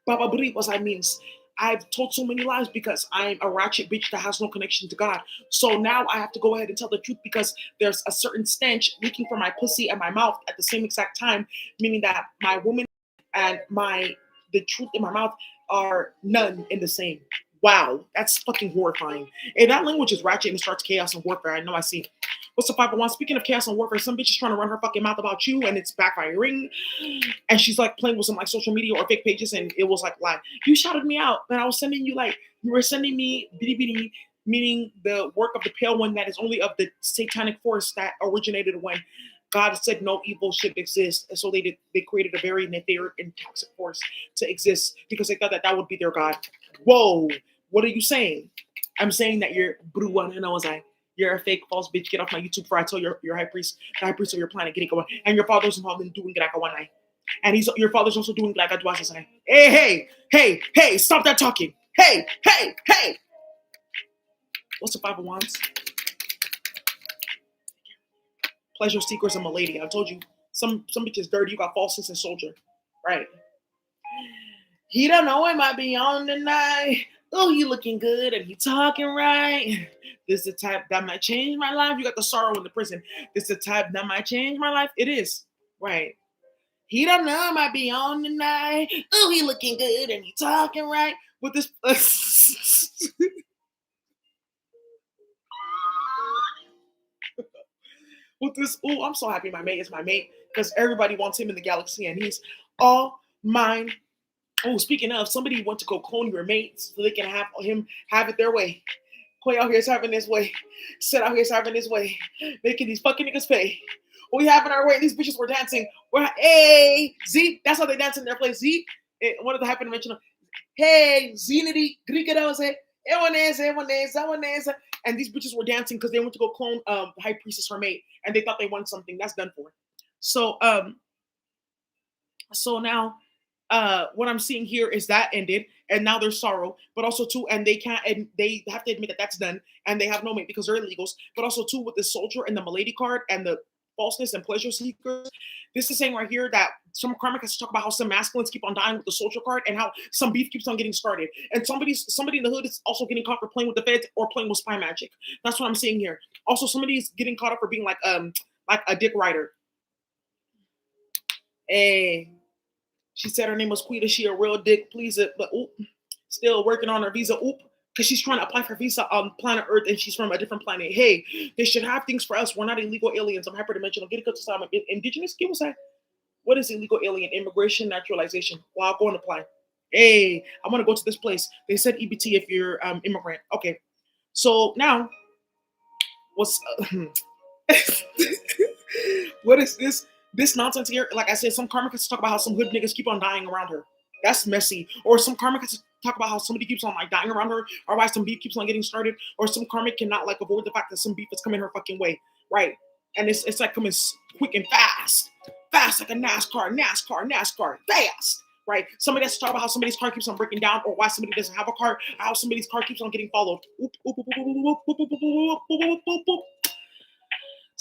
Bababri was I means I've told so many lies because I'm a ratchet bitch that has no connection to God. So now I have to go ahead and tell the truth because there's a certain stench leaking from my pussy and my mouth at the same exact time, meaning that my woman and the truth in my mouth are none in the same. Wow, that's fucking horrifying. And that language is ratchet and starts chaos and warfare. I know I see. What's the 501? Speaking of chaos and warfare, some bitch is trying to run her fucking mouth about you and it's backfiring. And she's like playing with some like social media or fake pages and it was like, you shouted me out. And I was sending you like, you were sending me bitty bitty, meaning the work of the pale one that is only of the satanic force that originated when God said no evil should exist. And so they created a very nefarious and toxic force to exist because they thought that that would be their God. Whoa, what are you saying? I'm saying that you're Bruan and I was like, you're a fake false bitch. Get off my YouTube before I tell your high priest, the high priest of your planet, get it going. And your father's involved in doing Graka one night. And your father's also doing Graka twice. Hey, stop that talking. Hey. What's the 501s? Pleasure seekers and malady. I told you, some bitches dirty. You got falseness and soldier. Right. He don't know him, I be on tonight. Oh, he looking good and he talking right. This is the type that might change my life. You got the sorrow in the prison. This is the type that might change my life. It is. Right. He don't know him, I be on tonight. Oh, he looking good and he talking right. With this with this, oh, I'm so happy my mate is my mate because everybody wants him in the galaxy and he's all mine. Oh, speaking of, somebody went to go clone your mates so they can have him have it their way. Quay out here is having his way. Sit out here is having his way. Making these fucking niggas pay. We having our way. These bitches were dancing. Hey, Z. That's how they dance in their place. Z. One of the hyperdimensional. Hey, Zenity. Grigado. And these bitches were dancing because they went to go clone the high priestess her mate, and they thought they won something. That's done for. So now what I'm seeing here is that ended, and now there's sorrow, but also too, and they can't, and they have to admit that that's done, and they have no mate because they're illegals. But also too, with the soldier and the malady card and the falseness and pleasure seekers, this is saying right here that some karmic has to talk about how some masculines keep on dying with the soldier card, and how some beef keeps on getting started, and somebody in the hood is also getting caught for playing with the feds or playing with spy magic. That's what I'm seeing here. Also, somebody's getting caught up for being like a dick rider. Hey. She said her name was Quita. She a real dick, please it, but oop, still working on her visa. Oop, because she's trying to apply for visa on planet Earth and she's from a different planet. Hey, they should have things for us. We're not illegal aliens. I'm hyperdimensional. Get it to some indigenous. Give us that. What is illegal alien? Immigration, naturalization. Well, I'll go and apply. Hey, I want to go to this place. They said EBT if you're immigrant. Okay, so now what's what is this? This nonsense here, like I said, some karmic has to talk about how some hood niggas keep on dying around her. That's messy. Or some karmic has to talk about how somebody keeps on like dying around her, or why some beef keeps on getting started, or some karmic cannot like avoid the fact that some beef is coming her fucking way, right? And it's like coming quick and fast like a NASCAR, fast, right? Somebody has to talk about how somebody's car keeps on breaking down, or why somebody doesn't have a car, how somebody's car keeps on getting followed.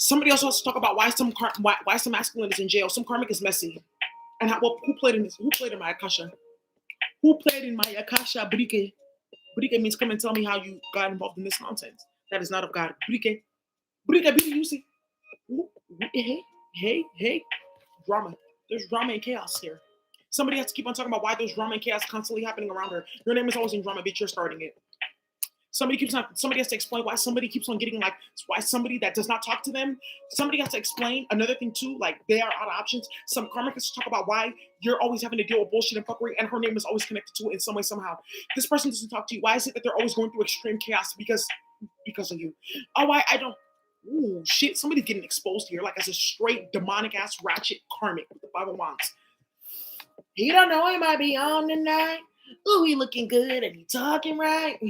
Somebody else wants to talk about why some masculine is in jail. Some karmic is messy. And who played in this? Who played in my Akasha? Who played in my Akasha? Brike. Brike means come and tell me how you got involved in this nonsense. That is not of God. Brike. Brike, you see. Hey. Drama. There's drama and chaos here. Somebody has to keep on talking about why there's drama and chaos constantly happening around her. Your name is always in drama, bitch. You're starting it. Somebody has to explain why somebody keeps on getting like, why somebody that does not talk to them. Somebody has to explain another thing too, like they are out of options. Some karmic has to talk about why you're always having to deal with bullshit and fuckery, and her name is always connected to it in some way, somehow. This person doesn't talk to you. Why is it that they're always going through extreme chaos? Because of you. Oh, I don't. Ooh, shit. Somebody's getting exposed here, like as a straight demonic ass ratchet karmic with the 5 of Wands. He don't know he might be on tonight. Ooh, he looking good and he talking right.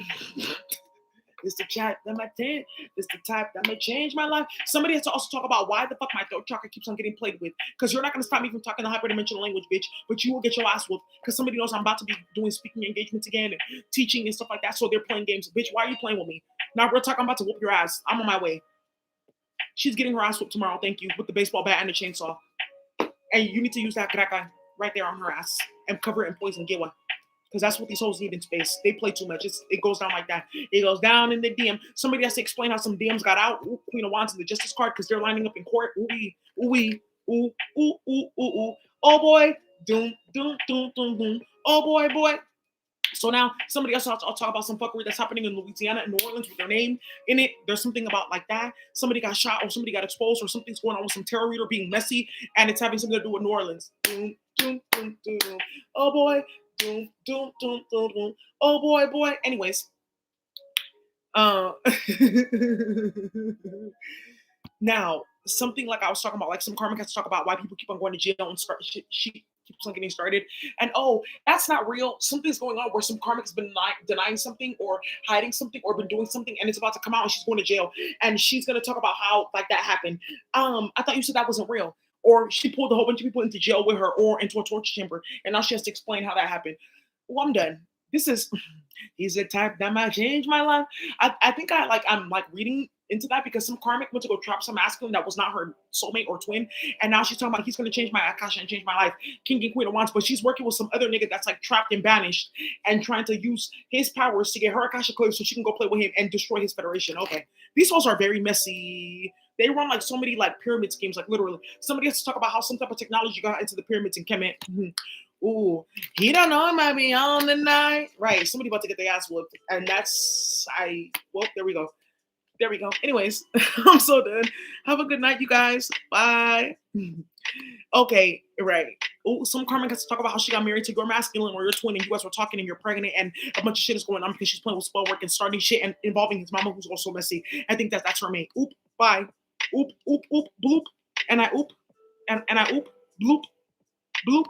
This the type that might change. This the type that may change my life. Somebody has to also talk about why the fuck my throat chakra keeps on getting played with. Because you're not going to stop me from talking the hyperdimensional language, bitch. But you will get your ass whooped. Because somebody knows I'm about to be doing speaking engagements again and teaching and stuff like that. So they're playing games. Bitch, why are you playing with me? Now real talk, I'm about to whoop your ass. I'm on my way. She's getting her ass whooped tomorrow, thank you, with the baseball bat and the chainsaw. And you need to use that graka right there on her ass and cover it in poison gewa. Because that's what these hoes need in space. They play too much. It goes down like that. It goes down in the DM. Somebody has to explain how some DMs got out. Ooh, Queen of Wands in the Justice card because they're lining up in court. Ooh. Oh boy. Doom. Oh boy. So now somebody else, I'll talk about some fuckery that's happening in Louisiana and New Orleans with their name in it. There's something about like that. Somebody got shot or somebody got exposed or something's going on with some tarot reader being messy and it's having something to do with New Orleans. Doom, doom, doom, doom. Oh boy. Doom, doom, doom, doom, doom. Oh boy. Anyways. Now, something like I was talking about, like some karmic has to talk about why people keep on going to jail and start she keeps on getting started. And oh, that's not real. Something's going on where some karmic has been denying something or hiding something or been doing something, and it's about to come out, and she's going to jail, and she's going to talk about how like that happened. I thought you said that wasn't real, or she pulled a whole bunch of people into jail with her or into a torture chamber, and now she has to explain how that happened. Well, I'm done. This is he's the type that might change my life. I think I'm like reading into that because some karmic went to go trap some masculine that was not her soulmate or twin, and now she's talking about he's gonna change my akasha and change my life, king and queen at once. But she's working with some other nigga that's like trapped and banished and trying to use his powers to get her akasha clear so she can go play with him and destroy his federation. Okay, these souls are very messy. They run like so many like pyramid schemes, like literally. Somebody has to talk about how some type of technology got into the pyramids in Kemet. Ooh, he don't know it might be on the night. Right, somebody about to get their ass whooped. And there we go. There we go. Anyways, I'm so done. Have a good night, you guys. Bye. Okay, right. Oh, some karmic has to talk about how she got married to your masculine or your twin, and you guys were talking and you're pregnant, and a bunch of shit is going on because she's playing with spell work and starting shit and involving his mama, who's also messy. I think that's her mate. Oop, bye. Oop, bloop. And I oop, and I oop, bloop, bloop.